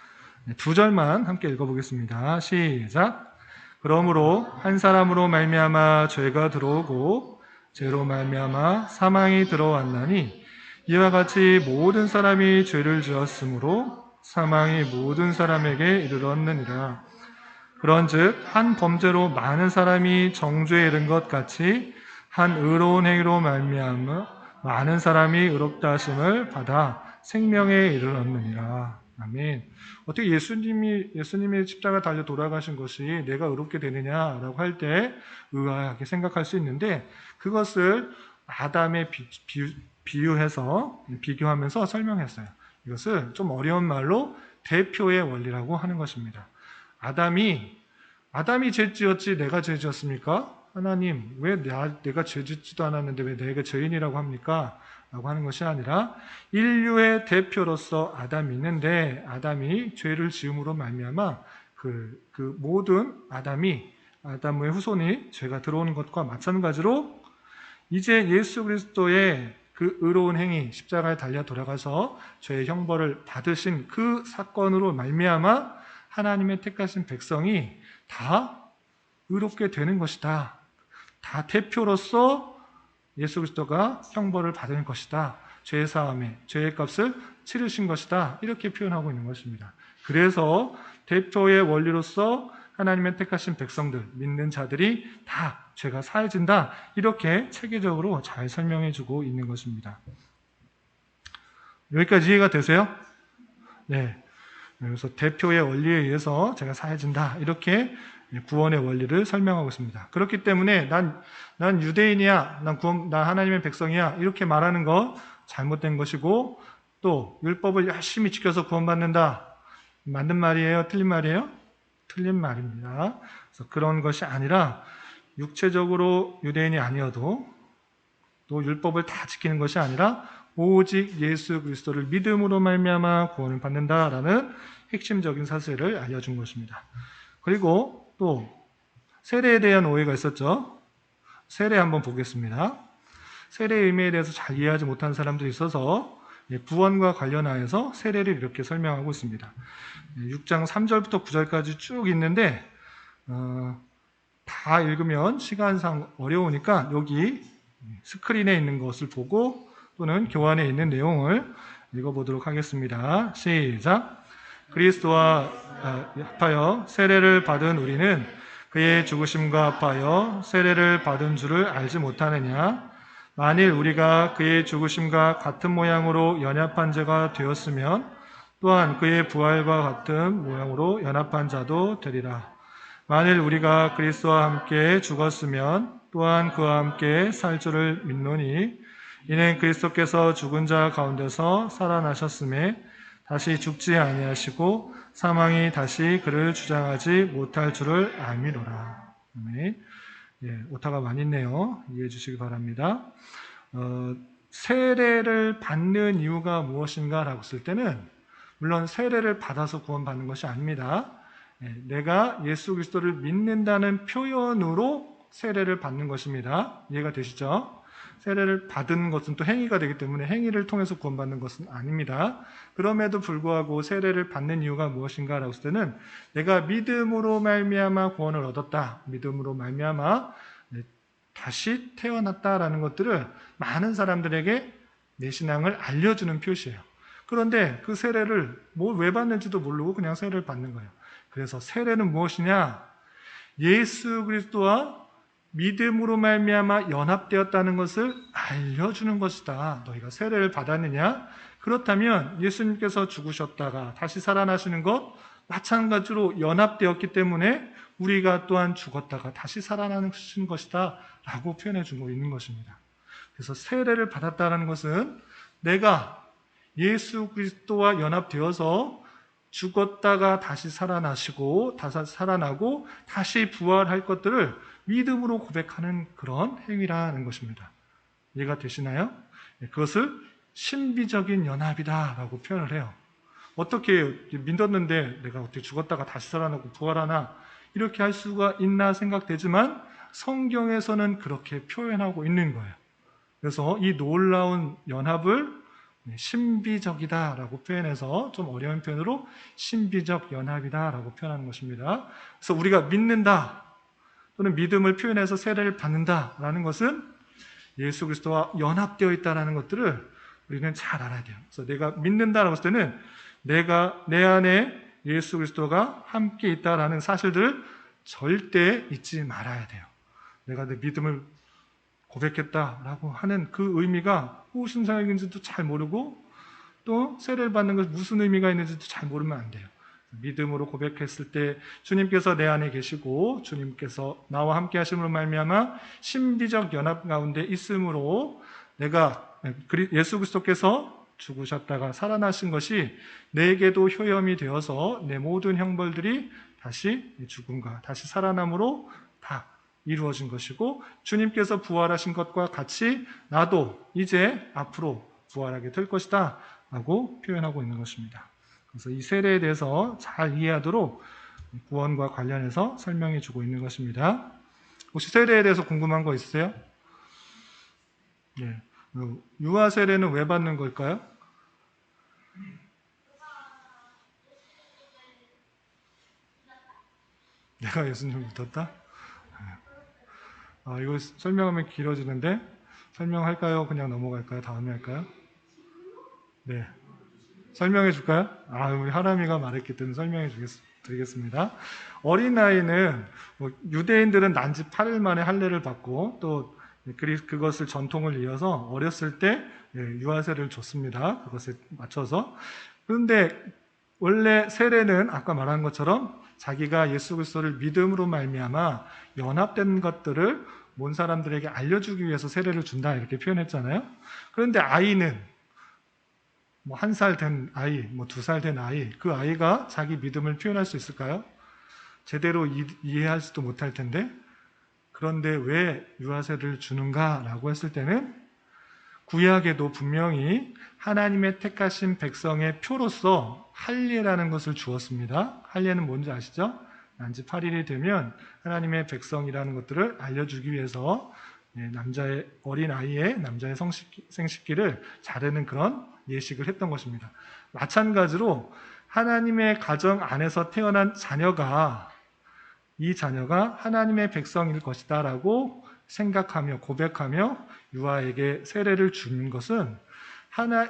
두 절만 함께 읽어보겠습니다. 시작. 그러므로 한 사람으로 말미암아 죄가 들어오고 죄로 말미암아 사망이 들어왔나니 이와 같이 모든 사람이 죄를 지었으므로 사망이 모든 사람에게 이르렀느니라. 그런즉 한 범죄로 많은 사람이 정죄에 이른 것 같이 한 의로운 행위로 말미암아 많은 사람이 의롭다 하심을 받아 생명에 이르렀느니라. 아멘. 어떻게 예수님이 십자가 달려 돌아가신 것이 내가 의롭게 되느냐라고 할 때 의아하게 생각할 수 있는데, 그것을 아담에 비유해서 비교하면서 설명했어요. 이것을 좀 어려운 말로 대표의 원리라고 하는 것입니다. 아담이 죄 지었지 내가 죄 지었습니까? 하나님, 왜 내가 죄 짓지도 않았는데 왜 내가 죄인이라고 합니까? 라고 하는 것이 아니라 인류의 대표로서 아담이 있는데, 아담이 죄를 지음으로 말미암아 그 모든 아담의 후손이 죄가 들어오는 것과 마찬가지로 이제 예수 그리스도의 그 의로운 행위, 십자가에 달려 돌아가서 죄의 형벌을 받으신 그 사건으로 말미암아 하나님의 택하신 백성이 다 의롭게 되는 것이다. 다 대표로서 예수 그리스도가 형벌을 받을 것이다. 죄의 사함에 죄의 값을 치르신 것이다. 이렇게 표현하고 있는 것입니다. 그래서 대표의 원리로서 하나님의 택하신 백성들, 믿는 자들이 다 죄가 사해진다. 이렇게 체계적으로 잘 설명해주고 있는 것입니다. 여기까지 이해가 되세요? 네. 그래서 대표의 원리에 의해서 죄가 사해진다. 이렇게 구원의 원리를 설명하고 있습니다. 그렇기 때문에 난 유대인이야, 난 하나님의 백성이야, 이렇게 말하는 거 잘못된 것이고, 또 율법을 열심히 지켜서 구원받는다, 맞는 말이에요? 틀린 말이에요? 틀린 말입니다. 그래서 그런 것이 아니라 육체적으로 유대인이 아니어도 또 율법을 다 지키는 것이 아니라 오직 예수 그리스도를 믿음으로 말미암아 구원을 받는다라는 핵심적인 사실을 알려준 것입니다. 그리고 또 세례에 대한 오해가 있었죠. 세례 한번 보겠습니다. 세례의 의미에 대해서 잘 이해하지 못한 사람들이 있어서 구원과 관련하여서 세례를 이렇게 설명하고 있습니다. 6장 3절부터 9절까지 쭉 있는데 다 읽으면 시간상 어려우니까 여기 스크린에 있는 것을 보고 또는 교환에 있는 내용을 읽어보도록 하겠습니다. 시작. 그리스도와 합하여 세례를 받은 우리는 그의 죽으심과 합하여 세례를 받은 줄을 알지 못하느냐? 만일 우리가 그의 죽으심과 같은 모양으로 연합한 자가 되었으면 또한 그의 부활과 같은 모양으로 연합한 자도 되리라. 만일 우리가 그리스도와 함께 죽었으면 또한 그와 함께 살 줄을 믿노니 이는 그리스도께서 죽은 자 가운데서 살아나셨음에 다시 죽지 아니하시고 사망이 다시 그를 주장하지 못할 줄을 알미노라. 오타가 많이 있네요. 이해해 주시기 바랍니다. 세례를 받는 이유가 무엇인가 라고 했을 때는 물론 세례를 받아서 구원받는 것이 아닙니다. 내가 예수 그리스도를 믿는다는 표현으로 세례를 받는 것입니다. 이해가 되시죠? 세례를 받은 것은 또 행위가 되기 때문에 행위를 통해서 구원받는 것은 아닙니다. 그럼에도 불구하고 세례를 받는 이유가 무엇인가 라고 했을 때는 내가 믿음으로 말미암아 구원을 얻었다, 믿음으로 말미암아 다시 태어났다라는 것들을 많은 사람들에게 내 신앙을 알려주는 표시예요. 그런데 그 세례를 왜 받는지도 모르고 그냥 세례를 받는 거예요. 그래서 세례는 무엇이냐? 예수 그리스도와 믿음으로 말미암아 연합되었다는 것을 알려주는 것이다. 너희가 세례를 받았느냐? 그렇다면 예수님께서 죽으셨다가 다시 살아나시는 것 마찬가지로 연합되었기 때문에 우리가 또한 죽었다가 다시 살아나신 것이다 라고 표현해 주고 있는 것입니다. 그래서 세례를 받았다는 것은 내가 예수 그리스도와 연합되어서 죽었다가 다시 살아나시고 다시 살아나고 다시 부활할 것들을 믿음으로 고백하는 그런 행위라는 것입니다. 이해가 되시나요? 그것을 신비적인 연합이다라고 표현을 해요. 어떻게 믿었는데 내가 어떻게 죽었다가 다시 살아나고 부활하나 이렇게 할 수가 있나 생각되지만 성경에서는 그렇게 표현하고 있는 거예요. 그래서 이 놀라운 연합을 신비적이다라고 표현해서 좀 어려운 표현으로 신비적 연합이다라고 표현하는 것입니다. 그래서 우리가 믿는다 또는 믿음을 표현해서 세례를 받는다라는 것은 예수 그리스도와 연합되어 있다는 것들을 우리는 잘 알아야 돼요. 그래서 내가 믿는다라고 했을 때는 내가 내 안에 예수 그리스도가 함께 있다라는 사실들을 절대 잊지 말아야 돼요. 내가 내 믿음을 고백했다라고 하는 그 의미가 무슨 생각인지도 잘 모르고 또 세례를 받는 것이 무슨 의미가 있는지도 잘 모르면 안 돼요. 믿음으로 고백했을 때 주님께서 내 안에 계시고 주님께서 나와 함께 하심으로 말미암아 신비적 연합 가운데 있으므로 내가 예수 그리스도께서 죽으셨다가 살아나신 것이 내게도 효염이 되어서 내 모든 형벌들이 다시 죽음과 다시 살아남으로 다 이루어진 것이고 주님께서 부활하신 것과 같이 나도 이제 앞으로 부활하게 될 것이다 라고 표현하고 있는 것입니다. 그래서 이 세례에 대해서 잘 이해하도록 구원과 관련해서 설명해 주고 있는 것입니다. 혹시 세례에 대해서 궁금한 거 있으세요? 네. 유아 세례는 왜 받는 걸까요? 내가 예수님을 믿었다? 이거 설명하면 길어지는데 설명할까요? 그냥 넘어갈까요? 다음에 할까요? 네. 설명해 줄까요? 우리 하람이가 말했기 때문에 설명해 드리겠습니다. 어린아이는 유대인들은 난지 8일 만에 할례를 받고 또 그것을 전통을 이어서 어렸을 때 유아세를 줬습니다. 그것에 맞춰서. 그런데 원래 세례는 아까 말한 것처럼 자기가 예수 그리스도를 믿음으로 말미암아 연합된 것들을 본 사람들에게 알려주기 위해서 세례를 준다 이렇게 표현했잖아요. 그런데 아이는 1살 된 아이, 2살 된 아이, 그 아이가 자기 믿음을 표현할 수 있을까요? 제대로 이해하지도 못할 텐데 그런데 왜 유아세를 주는가라고 했을 때는 구약에도 분명히 하나님의 택하신 백성의 표로서 할례라는 것을 주었습니다. 할례는 뭔지 아시죠? 난지 8일이 되면 하나님의 백성이라는 것들을 알려주기 위해서 남자의 어린 아이의 남자의 생식기를 자르는 그런 예식을 했던 것입니다. 마찬가지로 하나님의 가정 안에서 태어난 자녀가 이 자녀가 하나님의 백성일 것이다라고 생각하며 고백하며 유아에게 세례를 주는 것은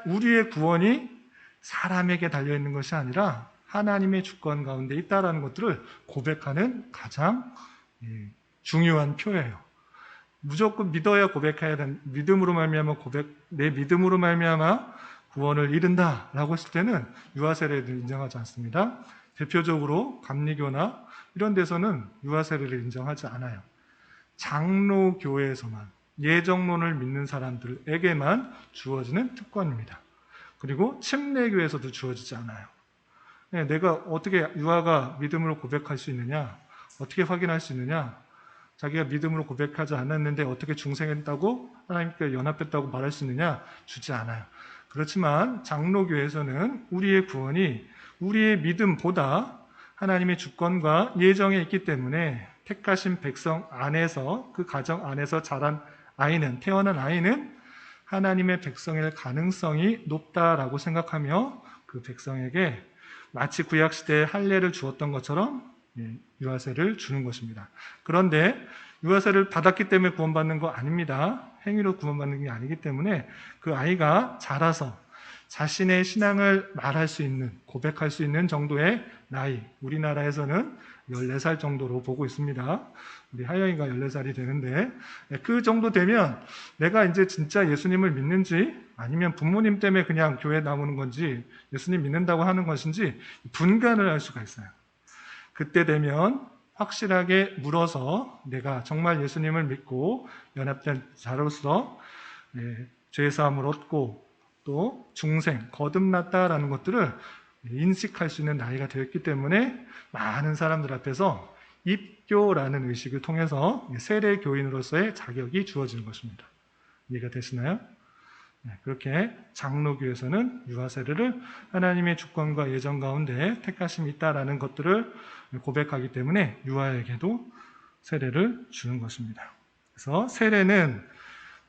우리의 구원이 사람에게 달려있는 것이 아니라 하나님의 주권 가운데 있다라는 것들을 고백하는 가장 중요한 표예요. 무조건 믿어야 고백해야 되는, 믿음으로 말미암아 내 믿음으로 말미암아 구원을 이룬다라고 했을 때는 유아세례를 인정하지 않습니다. 대표적으로 감리교나 이런 데서는 유아세례를 인정하지 않아요. 장로교회에서만 예정론을 믿는 사람들에게만 주어지는 특권입니다. 그리고 침례교에서도 주어지지 않아요. 내가 어떻게 유아가 믿음으로 고백할 수 있느냐? 어떻게 확인할 수 있느냐? 자기가 믿음으로 고백하지 않았는데 어떻게 중생했다고 하나님께 연합했다고 말할 수 있느냐? 주지 않아요. 그렇지만 장로교에서는 우리의 구원이 우리의 믿음보다 하나님의 주권과 예정에 있기 때문에 택하신 백성 안에서 그 가정 안에서 태어난 아이는 하나님의 백성일 가능성이 높다라고 생각하며 그 백성에게 마치 구약시대에 할례를 주었던 것처럼 유아세를 주는 것입니다. 그런데 유아세를 받았기 때문에 구원받는 거 아닙니다. 행위로 구원받는 게 아니기 때문에 그 아이가 자라서 자신의 신앙을 말할 수 있는, 고백할 수 있는 정도의 나이, 우리나라에서는 14살 정도로 보고 있습니다. 우리 하영이가 14살이 되는데 그 정도 되면 내가 이제 진짜 예수님을 믿는지 아니면 부모님 때문에 그냥 교회 나오는 건지 예수님 믿는다고 하는 것인지 분간을 할 수가 있어요. 그때 되면 확실하게 물어서 내가 정말 예수님을 믿고 연합된 자로서 죄사함을 얻고 또 중생, 거듭났다라는 것들을 인식할 수 있는 나이가 되었기 때문에 많은 사람들 앞에서 입교라는 의식을 통해서 세례 교인으로서의 자격이 주어지는 것입니다. 이해가 되시나요? 그렇게 장로교에서는 유아세례를 하나님의 주권과 예정 가운데 택하심이 있다라는 것들을 고백하기 때문에 유아에게도 세례를 주는 것입니다. 그래서 세례는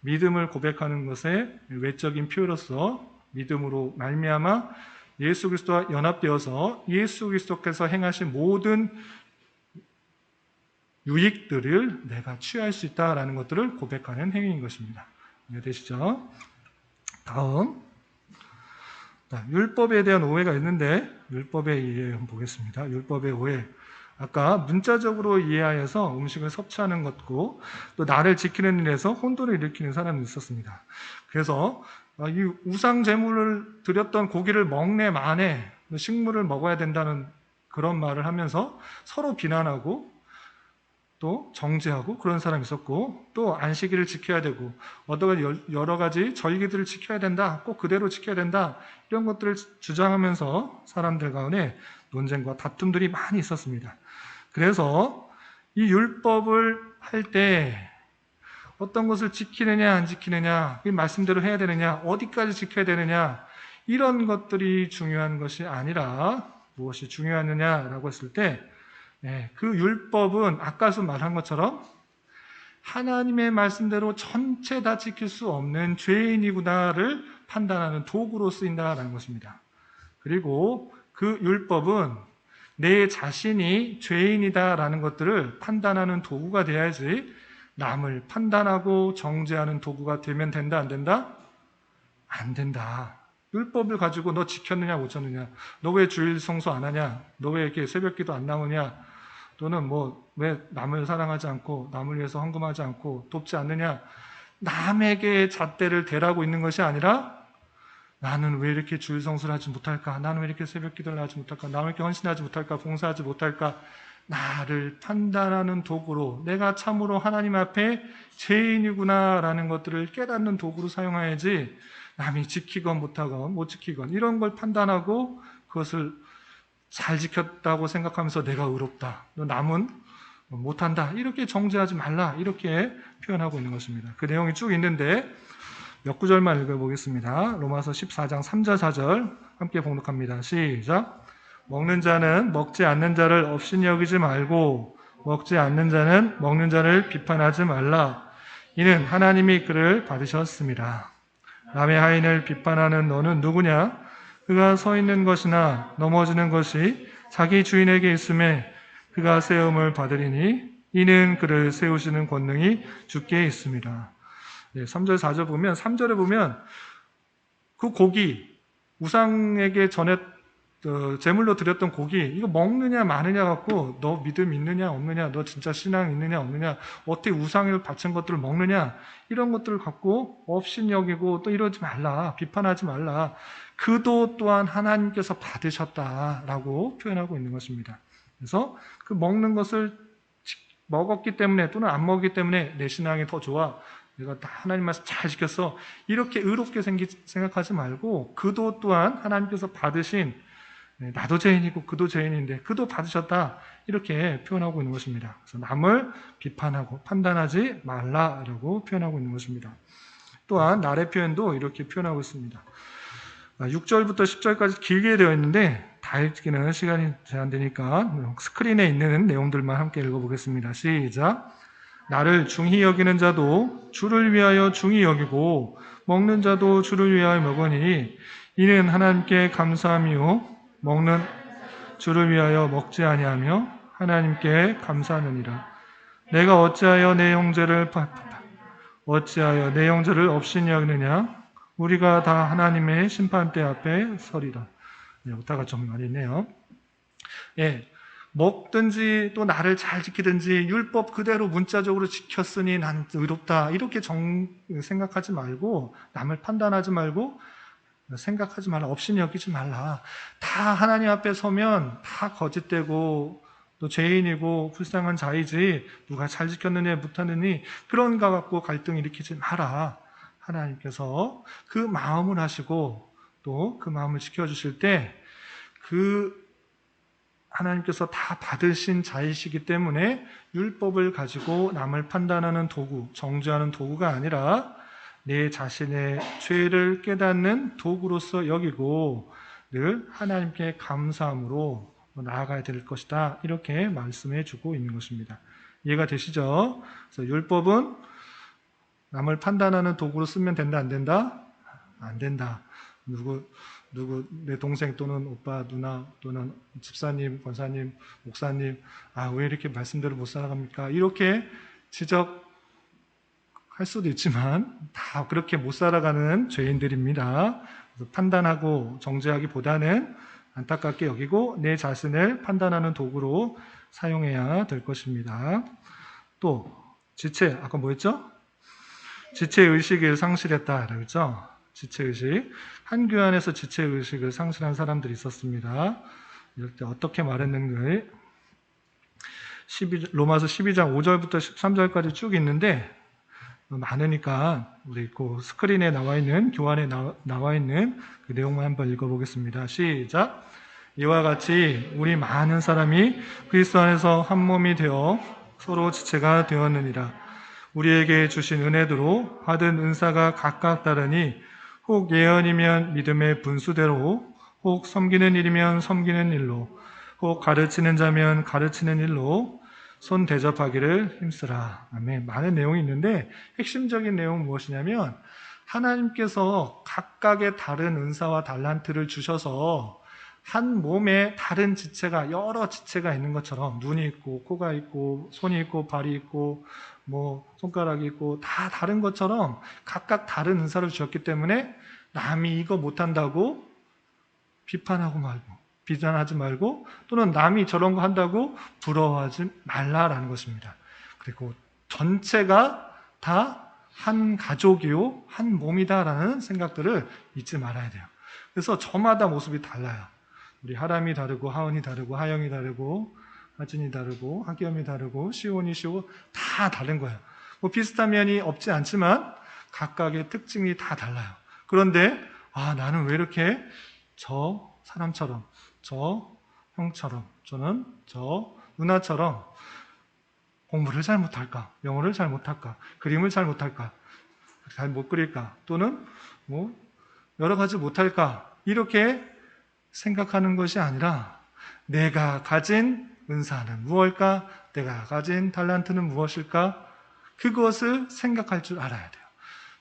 믿음을 고백하는 것의 외적인 표로서 믿음으로 말미암아 예수 그리스도와 연합되어서 예수 그리스도께서 행하신 모든 유익들을 내가 취할 수 있다라는 것들을 고백하는 행위인 것입니다. 이해되시죠? 다음, 율법에 대한 오해가 있는데 율법의 이해 한번 보겠습니다. 율법의 오해. 아까 문자적으로 이해하여서 음식을 섭취하는 것고 또 나를 지키는 일에서 혼돈을 일으키는 사람이 있었습니다. 그래서 이 우상 제물을 드렸던 고기를 먹네 마네 식물을 먹어야 된다는 그런 말을 하면서 서로 비난하고 또 정죄하고 그런 사람이 있었고 또 안식일을 지켜야 되고 여러 가지 절기들을 지켜야 된다. 꼭 그대로 지켜야 된다. 이런 것들을 주장하면서 사람들 가운데 논쟁과 다툼들이 많이 있었습니다. 그래서 이 율법을 할 때 어떤 것을 지키느냐 안 지키느냐 이 말씀대로 해야 되느냐 어디까지 지켜야 되느냐 이런 것들이 중요한 것이 아니라 무엇이 중요하느냐라고 했을 때 그 율법은 아까서 말한 것처럼 하나님의 말씀대로 전체 다 지킬 수 없는 죄인이구나를 판단하는 도구로 쓰인다라는 것입니다. 그리고 그 율법은 내 자신이 죄인이다라는 것들을 판단하는 도구가 돼야지 남을 판단하고 정죄하는 도구가 되면 된다, 안 된다? 안 된다. 율법을 가지고 너 지켰느냐 못 지켰느냐, 너 왜 주일 성수 안 하냐, 너 왜 이렇게 새벽기도 안 나오냐, 또는 왜 남을 사랑하지 않고 남을 위해서 헌금하지 않고 돕지 않느냐, 남에게 잣대를 대라고 있는 것이 아니라 나는 왜 이렇게 주일 성수를 하지 못할까, 나는 왜 이렇게 새벽기도를 하지 못할까, 나는 왜 이렇게 헌신하지 못할까, 봉사하지 못할까, 나를 판단하는 도구로 내가 참으로 하나님 앞에 죄인이구나라는 것들을 깨닫는 도구로 사용해야지 남이 지키건 못하건 못 지키건 이런 걸 판단하고 그것을 잘 지켰다고 생각하면서 내가 의롭다, 남은 못한다 이렇게 정죄하지 말라 이렇게 표현하고 있는 것입니다. 그 내용이 쭉 있는데 몇 구절만 읽어보겠습니다. 로마서 14장 3절 4절 함께 봉독합니다. 시작. 먹는 자는 먹지 않는 자를 업신이 여기지 말고 먹지 않는 자는 먹는 자를 비판하지 말라. 이는 하나님이 그를 받으셨습니다. 남의 하인을 비판하는 너는 누구냐? 그가 서 있는 것이나 넘어지는 것이 자기 주인에게 있음에 그가 세움을 받으리니 이는 그를 세우시는 권능이 주께 있습니다. 3절 4절 보면 3절에 보면 그 고기 우상에게 제물로 드렸던 고기 이거 먹느냐 마느냐 갖고 너 믿음 있느냐 없느냐, 너 진짜 신앙 있느냐 없느냐, 어떻게 우상을 바친 것들을 먹느냐 이런 것들을 갖고 업신 여기고 또 이러지 말라, 비판하지 말라. 그도 또한 하나님께서 받으셨다라고 표현하고 있는 것입니다. 그래서 그 먹는 것을 먹었기 때문에 또는 안 먹었기 때문에 내 신앙이 더 좋아, 내가 다 하나님 말씀 잘 지켰어 이렇게 의롭게 생각하지 말고 그도 또한 하나님께서 받으신, 나도 죄인이고 그도 죄인인데 그도 받으셨다 이렇게 표현하고 있는 것입니다. 그래서 남을 비판하고 판단하지 말라라고 표현하고 있는 것입니다. 또한 날의 표현도 이렇게 표현하고 있습니다. 6절부터 10절까지 길게 되어 있는데 다 읽기는 시간이 제한되니까 스크린에 있는 내용들만 함께 읽어보겠습니다. 시작. 나를 중히 여기는 자도 주를 위하여 중히 여기고 먹는 자도 주를 위하여 먹으니 이는 하나님께 감사함이요 먹는 주를 위하여 먹지 아니하며 하나님께 감사하느니라. 내가 어찌하여 내 형제를 업신이 여기느냐? 우리가 다 하나님의 심판대 앞에 서리라. 여기다가 좀 많이 있네요. 먹든지 또 나를 잘 지키든지 율법 그대로 문자적으로 지켰으니 난 의롭다 이렇게 생각하지 말고, 남을 판단하지 말고 생각하지 말라, 업신이 여기지 말라. 다 하나님 앞에 서면 다 거짓되고 또 죄인이고 불쌍한 자이지 누가 잘 지켰느냐 못하느니 그런 거 갖고 갈등 일으키지 마라. 하나님께서 그 마음을 하시고 또 그 마음을 지켜주실 때 그 하나님께서 다 받으신 자이시기 때문에 율법을 가지고 남을 판단하는 도구, 정죄하는 도구가 아니라 내 자신의 죄를 깨닫는 도구로서 여기고 늘 하나님께 감사함으로 나아가야 될 것이다. 이렇게 말씀해 주고 있는 것입니다. 이해가 되시죠? 그래서 율법은 남을 판단하는 도구로 쓰면 된다, 안 된다? 안 된다. 누구 내 동생 또는 오빠, 누나 또는 집사님, 권사님, 목사님, 왜 이렇게 말씀대로 못 살아갑니까? 이렇게 지적할 수도 있지만 다 그렇게 못 살아가는 죄인들입니다. 그래서 판단하고 정죄하기보다는 안타깝게 여기고 내 자신을 판단하는 도구로 사용해야 될 것입니다. 또 지체, 아까 뭐였죠? 지체의식을 상실했다 그랬죠? 지체의식. 한 교회 안에서 지체의식을 상실한 사람들이 있었습니다. 이럴 때 어떻게 말했는가? 로마서 12장 5절부터 13절까지 쭉 있는데 많으니까 우리 그 스크린에 나와 있는, 교환에 나와 있는 그 내용만 한번 읽어보겠습니다. 시작. 이와 같이 우리 많은 사람이 그리스도 안에서 한 몸이 되어 서로 지체가 되었느니라. 우리에게 주신 은혜대로 받은 은사가 각각 다르니 혹 예언이면 믿음의 분수대로, 혹 섬기는 일이면 섬기는 일로, 혹 가르치는 자면 가르치는 일로 손 대접하기를 힘쓰라. 아멘. 많은 내용이 있는데 핵심적인 내용은 무엇이냐면 하나님께서 각각의 다른 은사와 달란트를 주셔서 한 몸에 다른 지체가, 여러 지체가 있는 것처럼 눈이 있고 코가 있고 손이 있고 발이 있고 손가락이 있고 다 다른 것처럼 각각 다른 은사를 주셨기 때문에 남이 이거 못한다고 비판하고 말고 비난하지 말고 또는 남이 저런 거 한다고 부러워하지 말라라는 것입니다. 그리고 전체가 다 한 가족이요 한 몸이다라는 생각들을 잊지 말아야 돼요. 그래서 저마다 모습이 달라요. 우리 하람이 다르고 하은이 다르고 하영이 다르고 하진이 다르고 하기엄이 다르고 시온이 다 다른 거예요. 비슷한 면이 없지 않지만 각각의 특징이 다 달라요. 그런데 나는 왜 이렇게 저 사람처럼, 저 형처럼, 저는 저 누나처럼 공부를 잘 못할까, 영어를 잘 못할까, 그림을 잘 못할까, 잘 못 그릴까, 또는 여러 가지 못할까, 이렇게 생각하는 것이 아니라 내가 가진 은사는 무엇일까? 내가 가진 달란트는 무엇일까? 그것을 생각할 줄 알아야 돼요.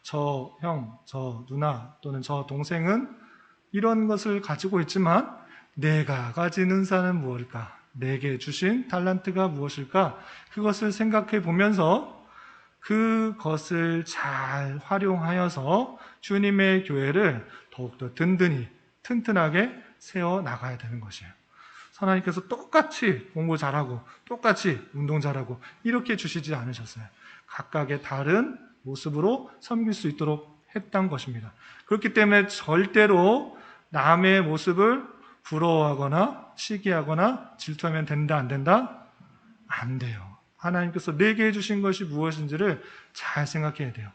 저 형, 저 누나 또는 저 동생은 이런 것을 가지고 있지만 내가 가진 은사는 무엇일까? 내게 주신 달란트가 무엇일까? 그것을 생각해 보면서 그것을 잘 활용하여서 주님의 교회를 더욱더 든든히 튼튼하게 세워나가야 되는 것이에요. 하나님께서 똑같이 공부 잘하고 똑같이 운동 잘하고 이렇게 주시지 않으셨어요. 각각의 다른 모습으로 섬길 수 있도록 했던 것입니다. 그렇기 때문에 절대로 남의 모습을 부러워하거나 시기하거나 질투하면 된다, 안 된다? 안 돼요. 하나님께서 내게 해주신 것이 무엇인지를 잘 생각해야 돼요.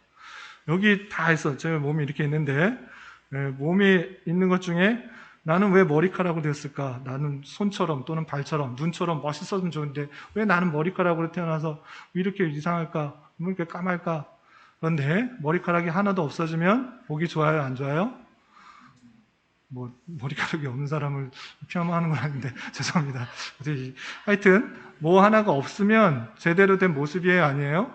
여기 다 있어. 제 몸이 이렇게 있는데 몸에 있는 것 중에 나는 왜 머리카락으로 되었을까? 나는 손처럼 또는 발처럼 눈처럼 멋있었으면 좋은데 왜 나는 머리카락으로 태어나서 왜 이렇게 이상할까? 왜 이렇게 까말까? 그런데 머리카락이 하나도 없어지면 보기 좋아요? 안 좋아요? 머리카락이 없는 사람을 폄하하는 건 아닌데 죄송합니다. 하여튼 하나가 없으면 제대로 된 모습이에요? 아니에요?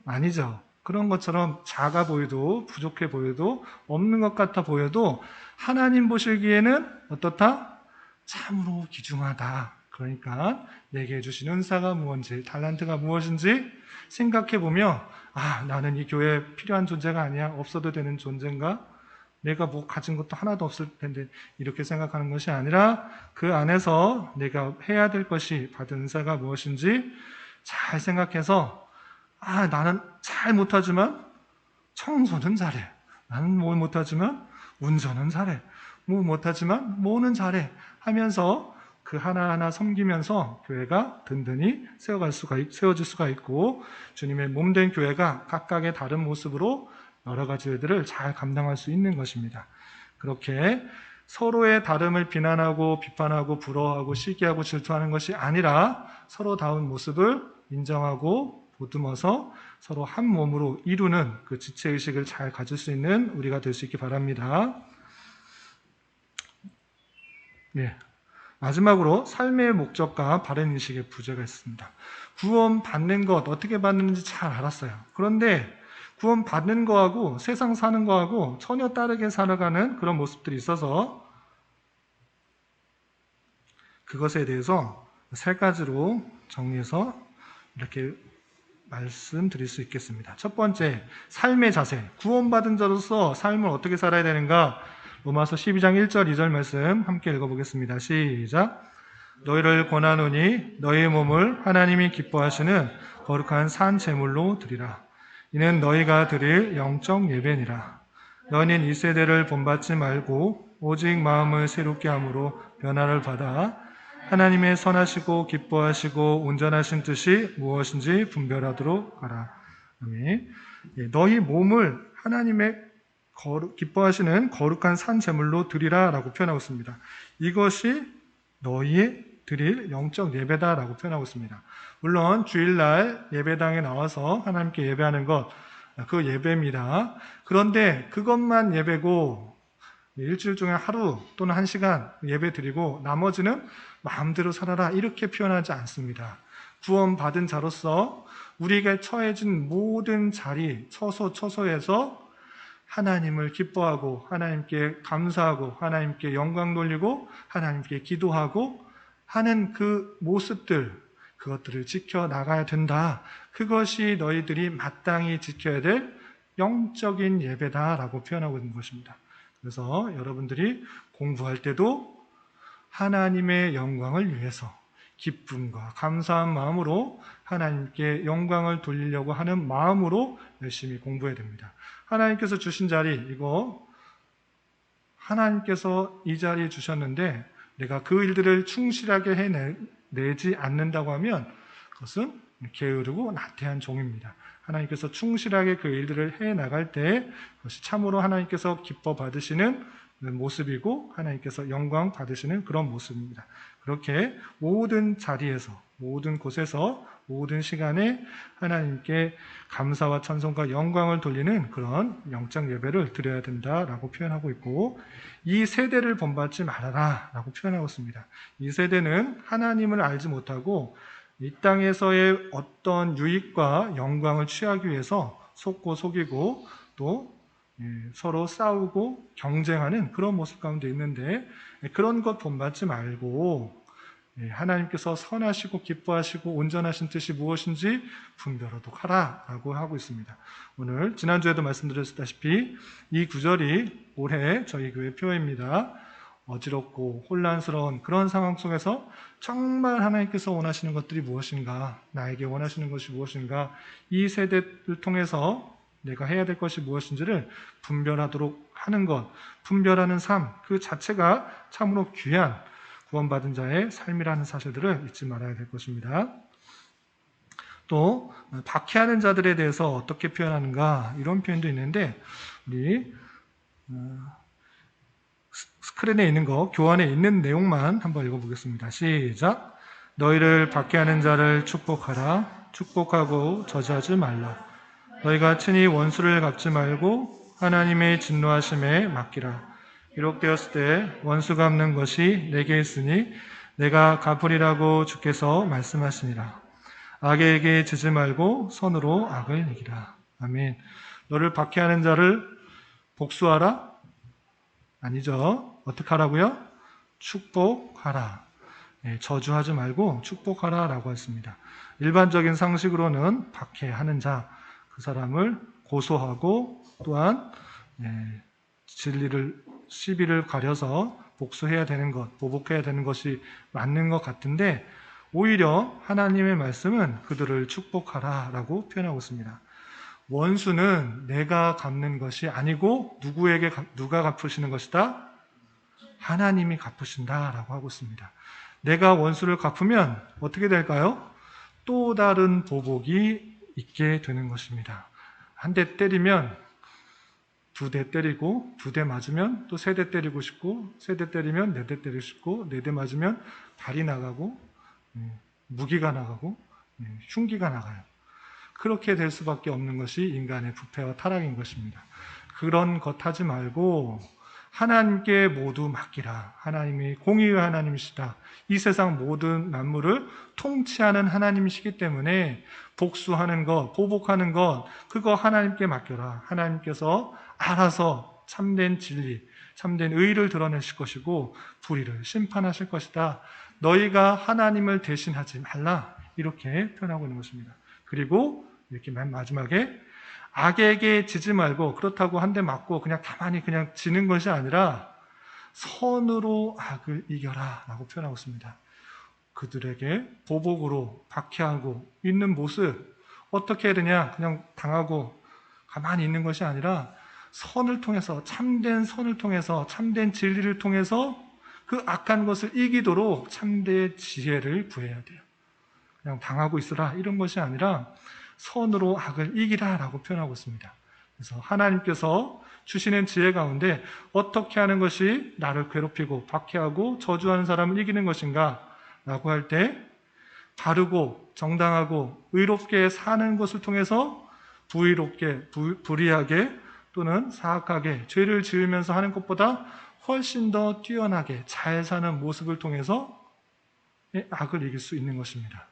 아니죠. 그런 것처럼 작아 보여도 부족해 보여도 없는 것 같아 보여도 하나님 보시기에는 어떻다? 참으로 귀중하다. 그러니까 내게 주신 은사가 무엇인지 달란트가 무엇인지 생각해보며 나는 이 교회에 필요한 존재가 아니야. 없어도 되는 존재인가? 내가 가진 것도 하나도 없을 텐데 이렇게 생각하는 것이 아니라 그 안에서 내가 해야 될 것이 받은 은사가 무엇인지 잘 생각해서 나는 잘 못하지만 청소는 잘해. 나는 못하지만 운전은 잘해. 못하지만 뭐는 잘해. 하면서 그 하나하나 섬기면서 교회가 든든히 세워질 수가 있고 주님의 몸된 교회가 각각의 다른 모습으로 여러 가지 일들을 잘 감당할 수 있는 것입니다. 그렇게 서로의 다름을 비난하고 비판하고 부러워하고 시기하고 질투하는 것이 아니라 서로다운 모습을 인정하고 보듬어서 서로 한 몸으로 이루는 그 지체의식을 잘 가질 수 있는 우리가 될 수 있기 바랍니다. 마지막으로 삶의 목적과 바른 인식의 부재가 있습니다. 구원 받는 것 어떻게 받는지 잘 알았어요. 그런데 구원 받는 거하고 세상 사는 거하고 전혀 다르게 살아가는 그런 모습들이 있어서 그것에 대해서 세 가지로 정리해서 이렇게 말씀드릴 수 있겠습니다. 첫 번째, 삶의 자세. 구원받은 자로서 삶을 어떻게 살아야 되는가? 로마서 12장 1절 2절 말씀 함께 읽어보겠습니다. 시작. 너희를 권하노니 너희의 몸을 하나님이 기뻐하시는 거룩한 산 제물로 드리라. 이는 너희가 드릴 영적 예배니라. 너희는 이 세대를 본받지 말고 오직 마음을 새롭게 함으로 변화를 받아 하나님의 선하시고 기뻐하시고 온전하신 뜻이 무엇인지 분별하도록 하라. 아멘. 너희 몸을 하나님의 기뻐하시는 거룩한 산 제물로 드리라 라고 표현하고 있습니다. 이것이 너희의 드릴 영적 예배다라고 표현하고 있습니다. 물론 주일날 예배당에 나와서 하나님께 예배하는 것, 그 예배입니다. 그런데 그것만 예배고 일주일 중에 하루 또는 1시간 예배 드리고 나머지는 마음대로 살아라 이렇게 표현하지 않습니다. 구원받은 자로서 우리에게 처해진 모든 자리, 처소에서 하나님을 기뻐하고 하나님께 감사하고 하나님께 영광 돌리고 하나님께 기도하고 하는 그 모습들, 그것들을 지켜나가야 된다. 그것이 너희들이 마땅히 지켜야 될 영적인 예배다라고 표현하고 있는 것입니다. 그래서 여러분들이 공부할 때도 하나님의 영광을 위해서 기쁨과 감사한 마음으로 하나님께 영광을 돌리려고 하는 마음으로 열심히 공부해야 됩니다. 하나님께서 주신 자리, 이거 하나님께서 이 자리에 주셨는데 내가 그 일들을 충실하게 해내지 않는다고 하면 그것은 게으르고 나태한 종입니다. 하나님께서 충실하게 그 일들을 해나갈 때 그것이 참으로 하나님께서 기뻐 받으시는 모습이고 하나님께서 영광 받으시는 그런 모습입니다. 그렇게 모든 자리에서, 모든 곳에서, 모든 시간에 하나님께 감사와 찬송과 영광을 돌리는 그런 영적 예배를 드려야 된다라고 표현하고 있고, 이 세대를 본받지 말아라 라고 표현하고 있습니다. 이 세대는 하나님을 알지 못하고 이 땅에서의 어떤 유익과 영광을 취하기 위해서 속고 속이고 또 서로 싸우고 경쟁하는 그런 모습 가운데 있는데, 그런 것 본받지 말고 하나님께서 선하시고 기뻐하시고 온전하신 뜻이 무엇인지 분별하도록 하라라고 하고 있습니다. 오늘 지난주에도 말씀드렸다시피 이 구절이 올해 저희 교회 표입니다. 어지럽고 혼란스러운 그런 상황 속에서 정말 하나님께서 원하시는 것들이 무엇인가, 나에게 원하시는 것이 무엇인가, 이 세대를 통해서 내가 해야 될 것이 무엇인지를 분별하도록 하는 것, 분별하는 삶, 그 자체가 참으로 귀한 구원받은 자의 삶이라는 사실들을 잊지 말아야 될 것입니다. 또 박해하는 자들에 대해서 어떻게 표현하는가, 이런 표현도 있는데 우리 스크린에 있는 거, 교환에 있는 내용만 한번 읽어보겠습니다. 시작. 너희를 박해하는 자를 축복하라. 축복하고 저주하지 말라. 너희가 친히 원수를 갚지 말고 하나님의 진노하심에 맡기라. 기록되었을 때 원수 갚는 것이 내게 있으니 내가 갚으리라고 주께서 말씀하시니라. 악에게 지지 말고 선으로 악을 이기라. 아멘. 너를 박해하는 자를 복수하라? 아니죠. 어떻게 하라고요? 축복하라. 저주하지 말고 축복하라 라고 했습니다. 일반적인 상식으로는 박해하는 자, 그 사람을 고소하고 또한 진리를, 시비를 가려서 복수해야 되는 것, 보복해야 되는 것이 맞는 것 같은데 오히려 하나님의 말씀은 그들을 축복하라 라고 표현하고 있습니다. 원수는 내가 갚는 것이 아니고 누가 갚으시는 것이다? 하나님이 갚으신다 라고 하고 있습니다. 내가 원수를 갚으면 어떻게 될까요? 또 다른 보복이 있게 되는 것입니다. 한 대 때리면 2대 때리고 2대 맞으면 또 3대 때리고 싶고 3대 때리면 4대 때리고 싶고 4대 맞으면 발이 나가고 무기가 나가고 흉기가 나가요. 그렇게 될 수밖에 없는 것이 인간의 부패와 타락인 것입니다. 그런 것 하지 말고 하나님께 모두 맡기라. 하나님이 공의의 하나님이시다. 이 세상 모든 만물을 통치하는 하나님이시기 때문에 복수하는 것, 보복하는 것, 그거 하나님께 맡겨라. 하나님께서 알아서 참된 진리, 참된 의를 드러내실 것이고 불의를 심판하실 것이다. 너희가 하나님을 대신하지 말라. 이렇게 표현하고 있는 것입니다. 그리고 이렇게 맨 마지막에 악에게 지지 말고, 그렇다고 한 대 맞고 그냥 가만히 그냥 지는 것이 아니라 선으로 악을 이겨라 라고 표현하고 있습니다. 그들에게 보복으로 박해하고 있는 모습, 어떻게 해야 되냐, 그냥 당하고 가만히 있는 것이 아니라 선을 통해서, 참된 선을 통해서, 참된 진리를 통해서 그 악한 것을 이기도록 참된 지혜를 구해야 돼요. 그냥 당하고 있으라 이런 것이 아니라 선으로 악을 이기라 라고 표현하고 있습니다. 그래서 하나님께서 주시는 지혜 가운데 어떻게 하는 것이 나를 괴롭히고 박해하고 저주하는 사람을 이기는 것인가 라고 할 때, 바르고 정당하고 의롭게 사는 것을 통해서 부의롭게, 불의하게 또는 사악하게 죄를 지으면서 하는 것보다 훨씬 더 뛰어나게 잘 사는 모습을 통해서 악을 이길 수 있는 것입니다.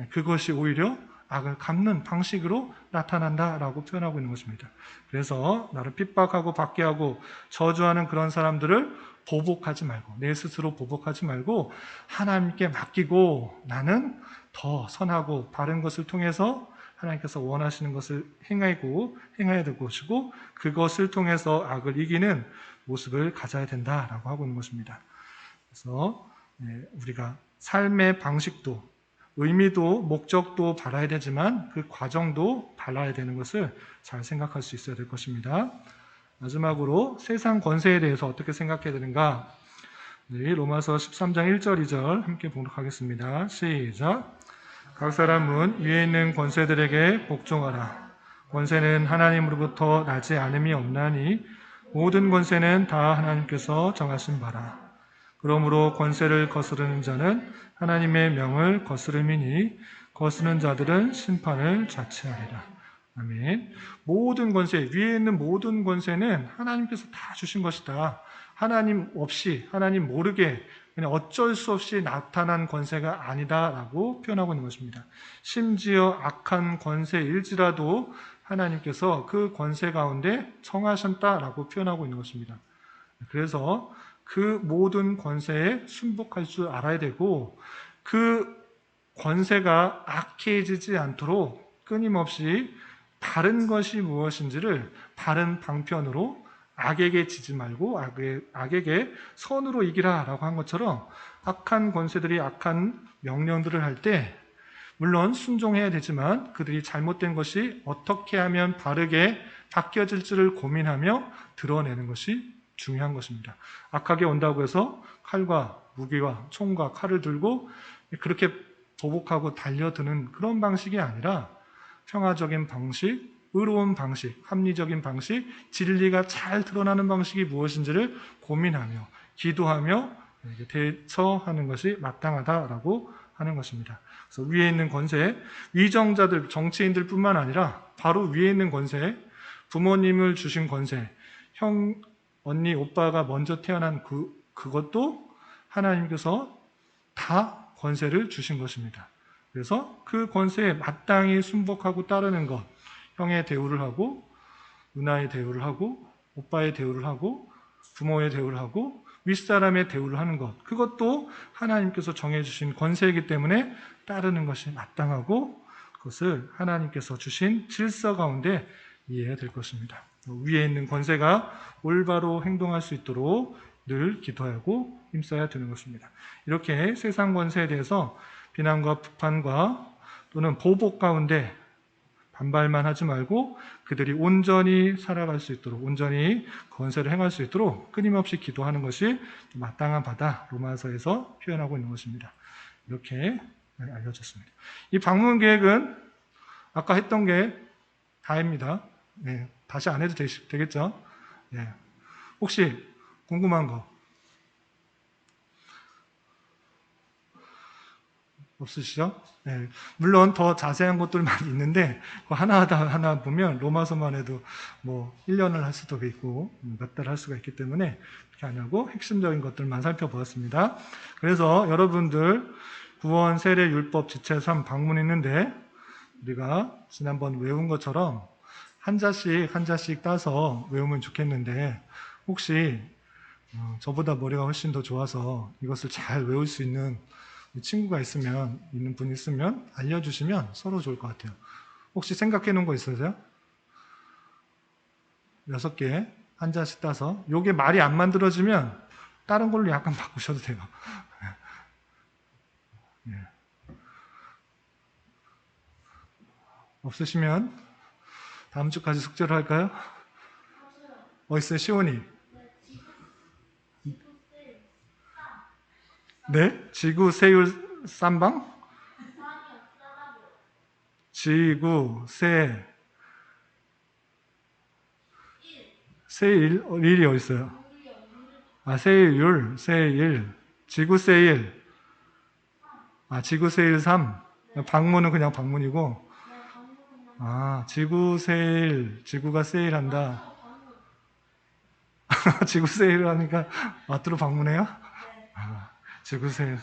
그것이 오히려 악을 갚는 방식으로 나타난다라고 표현하고 있는 것입니다. 그래서 나를 핍박하고 박해하고 저주하는 그런 사람들을 보복하지 말고, 내 스스로 보복하지 말고 하나님께 맡기고, 나는 더 선하고 바른 것을 통해서 하나님께서 원하시는 것을 행해야 될 것이고, 그것을 통해서 악을 이기는 모습을 가져야 된다라고 하고 있는 것입니다. 그래서 우리가 삶의 방식도, 의미도 목적도 바라야 되지만 그 과정도 바라야 되는 것을 잘 생각할 수 있어야 될 것입니다. 마지막으로 세상 권세에 대해서 어떻게 생각해야 되는가? 네, 로마서 13장 1절 2절 함께 봉독하겠습니다. 시작. 각 사람은 위에 있는 권세들에게 복종하라. 권세는 하나님으로부터 나지 않음이 없나니 모든 권세는 다 하나님께서 정하신 바라. 그러므로 권세를 거스르는 자는 하나님의 명을 거스름이니 거스르는 자들은 심판을 자취하리라. 아멘. 모든 권세, 위에 있는 모든 권세는 하나님께서 다 주신 것이다. 하나님 없이, 하나님 모르게 그냥 어쩔 수 없이 나타난 권세가 아니다라고 표현하고 있는 것입니다. 심지어 악한 권세일지라도 하나님께서 그 권세 가운데 청하셨다라고 표현하고 있는 것입니다. 그래서 그 모든 권세에 순복할 줄 알아야 되고, 그 권세가 악해지지 않도록 끊임없이 바른 것이 무엇인지를 바른 방편으로, 악에게 지지 말고 악에게 선으로 이기라 라고 한 것처럼, 악한 권세들이 악한 명령들을 할 때 물론 순종해야 되지만 그들이 잘못된 것이 어떻게 하면 바르게 바뀌어질지를 고민하며 드러내는 것이 중요한 것입니다. 악하게 온다고 해서 칼과 무기와 총과 칼을 들고 그렇게 보복하고 달려드는 그런 방식이 아니라 평화적인 방식, 의로운 방식, 합리적인 방식, 진리가 잘 드러나는 방식이 무엇인지를 고민하며 기도하며 대처하는 것이 마땅하다라고 하는 것입니다. 그래서 위에 있는 권세, 위정자들, 정치인들 뿐만 아니라 바로 위에 있는 권세, 부모님을 주신 권세, 형, 언니, 오빠가 먼저 태어난 그것도 하나님께서 다 권세를 주신 것입니다. 그래서 그 권세에 마땅히 순복하고 따르는 것, 형의 대우를 하고, 누나의 대우를 하고, 오빠의 대우를 하고, 부모의 대우를 하고, 윗사람의 대우를 하는 것, 그것도 하나님께서 정해주신 권세이기 때문에 따르는 것이 마땅하고, 그것을 하나님께서 주신 질서 가운데 이해해야 될 것입니다. 위에 있는 권세가 올바로 행동할 수 있도록 늘 기도하고 힘써야 되는 것입니다. 이렇게 세상 권세에 대해서 비난과 비판과 또는 보복 가운데 반발만 하지 말고 그들이 온전히 살아갈 수 있도록, 온전히 권세를 행할 수 있도록 끊임없이 기도하는 것이 마땅한 바다, 로마서에서 표현하고 있는 것입니다. 이렇게 알려졌습니다. 이 방문 계획은 아까 했던 게 다입니다. 네, 다시 안 해도 되겠죠? 네. 혹시 궁금한 거? 없으시죠? 네. 물론 더 자세한 것들 많이 있는데 그거 하나 보면 로마서만 해도 뭐 1년을 할 수도 있고 몇 달 할 수가 있기 때문에 그렇게 안 하고 핵심적인 것들만 살펴보았습니다. 그래서 여러분들 구원, 세례, 율법, 지체, 삶, 방문 있는데 우리가 지난번 외운 것처럼 한 자씩 따서 외우면 좋겠는데 혹시 저보다 머리가 훨씬 더 좋아서 이것을 잘 외울 수 있는 친구가 있는 분 있으면 알려주시면 서로 좋을 것 같아요. 혹시 생각해 놓은 거 있으세요? 6개, 한 잔씩 따서. 요게 말이 안 만들어지면 다른 걸로 약간 바꾸셔도 돼요. 예. 없으시면 다음 주까지 숙제를 할까요? 있어요, 시온이? 네? 지구, 세율, 쌈방? 지구, 세일, 일이 어디 있어요? 세일. 지구 세일. 지구 세일 3. 방문은 그냥 방문이고. 지구 세일. 지구가 세일한다. 지구 세일을 하니까 마트로 방문해요? 지구 세일.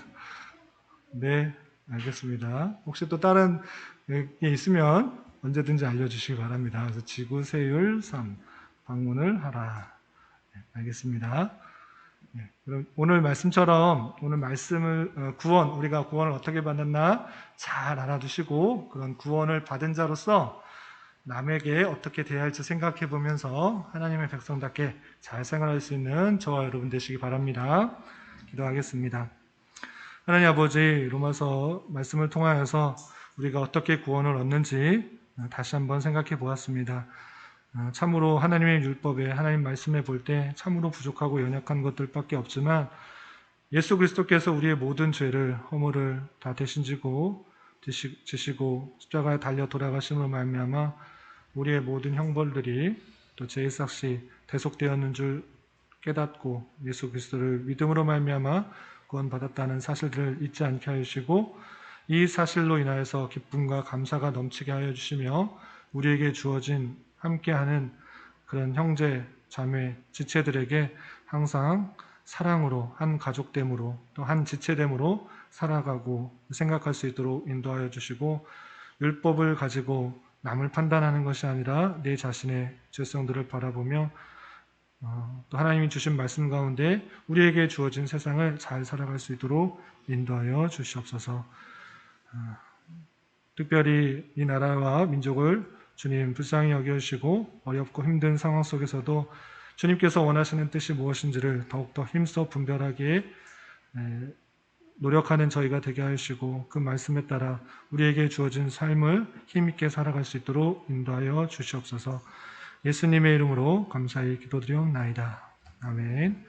네, 알겠습니다. 혹시 또 다른 게 있으면 언제든지 알려주시기 바랍니다. 그래서 지구 세율 3. 방문을 하라. 네, 알겠습니다. 네, 그럼 오늘 말씀처럼 오늘 말씀을 우리가 구원을 어떻게 받았나 잘 알아두시고 그런 구원을 받은 자로서 남에게 어떻게 대해야 할지 생각해 보면서 하나님의 백성답게 잘 생활할 수 있는 저와 여러분 되시기 바랍니다. 기도하겠습니다. 하나님 아버지, 로마서 말씀을 통하여서 우리가 어떻게 구원을 얻는지 다시 한번 생각해 보았습니다. 참으로 하나님의 율법에 하나님 말씀에 볼 때 참으로 부족하고 연약한 것들밖에 없지만 예수 그리스도께서 우리의 모든 죄를 허물을 다 대신 지시고 십자가에 달려 돌아가심으로 말미암아 우리의 모든 형벌들이 또 제일삭시 대속되었는 줄 깨닫고 예수 그리스도를 믿음으로 말미암아 구원받았다는 사실들을 잊지 않게 하시고 이 사실로 인하여서 기쁨과 감사가 넘치게 하여 주시며 우리에게 주어진 함께하는 그런 형제, 자매, 지체들에게 항상 사랑으로 한 가족됨으로 또 한 지체됨으로 살아가고 생각할 수 있도록 인도하여 주시고 율법을 가지고 남을 판단하는 것이 아니라 내 자신의 죄성들을 바라보며 또 하나님이 주신 말씀 가운데 우리에게 주어진 세상을 잘 살아갈 수 있도록 인도하여 주시옵소서. 특별히 이 나라와 민족을 주님 불쌍히 여겨주시고 어렵고 힘든 상황 속에서도 주님께서 원하시는 뜻이 무엇인지를 더욱더 힘써 분별하기에 노력하는 저희가 되게 하시고 그 말씀에 따라 우리에게 주어진 삶을 힘있게 살아갈 수 있도록 인도하여 주시옵소서. 예수님의 이름으로 감사히 기도드리옵나이다. 아멘.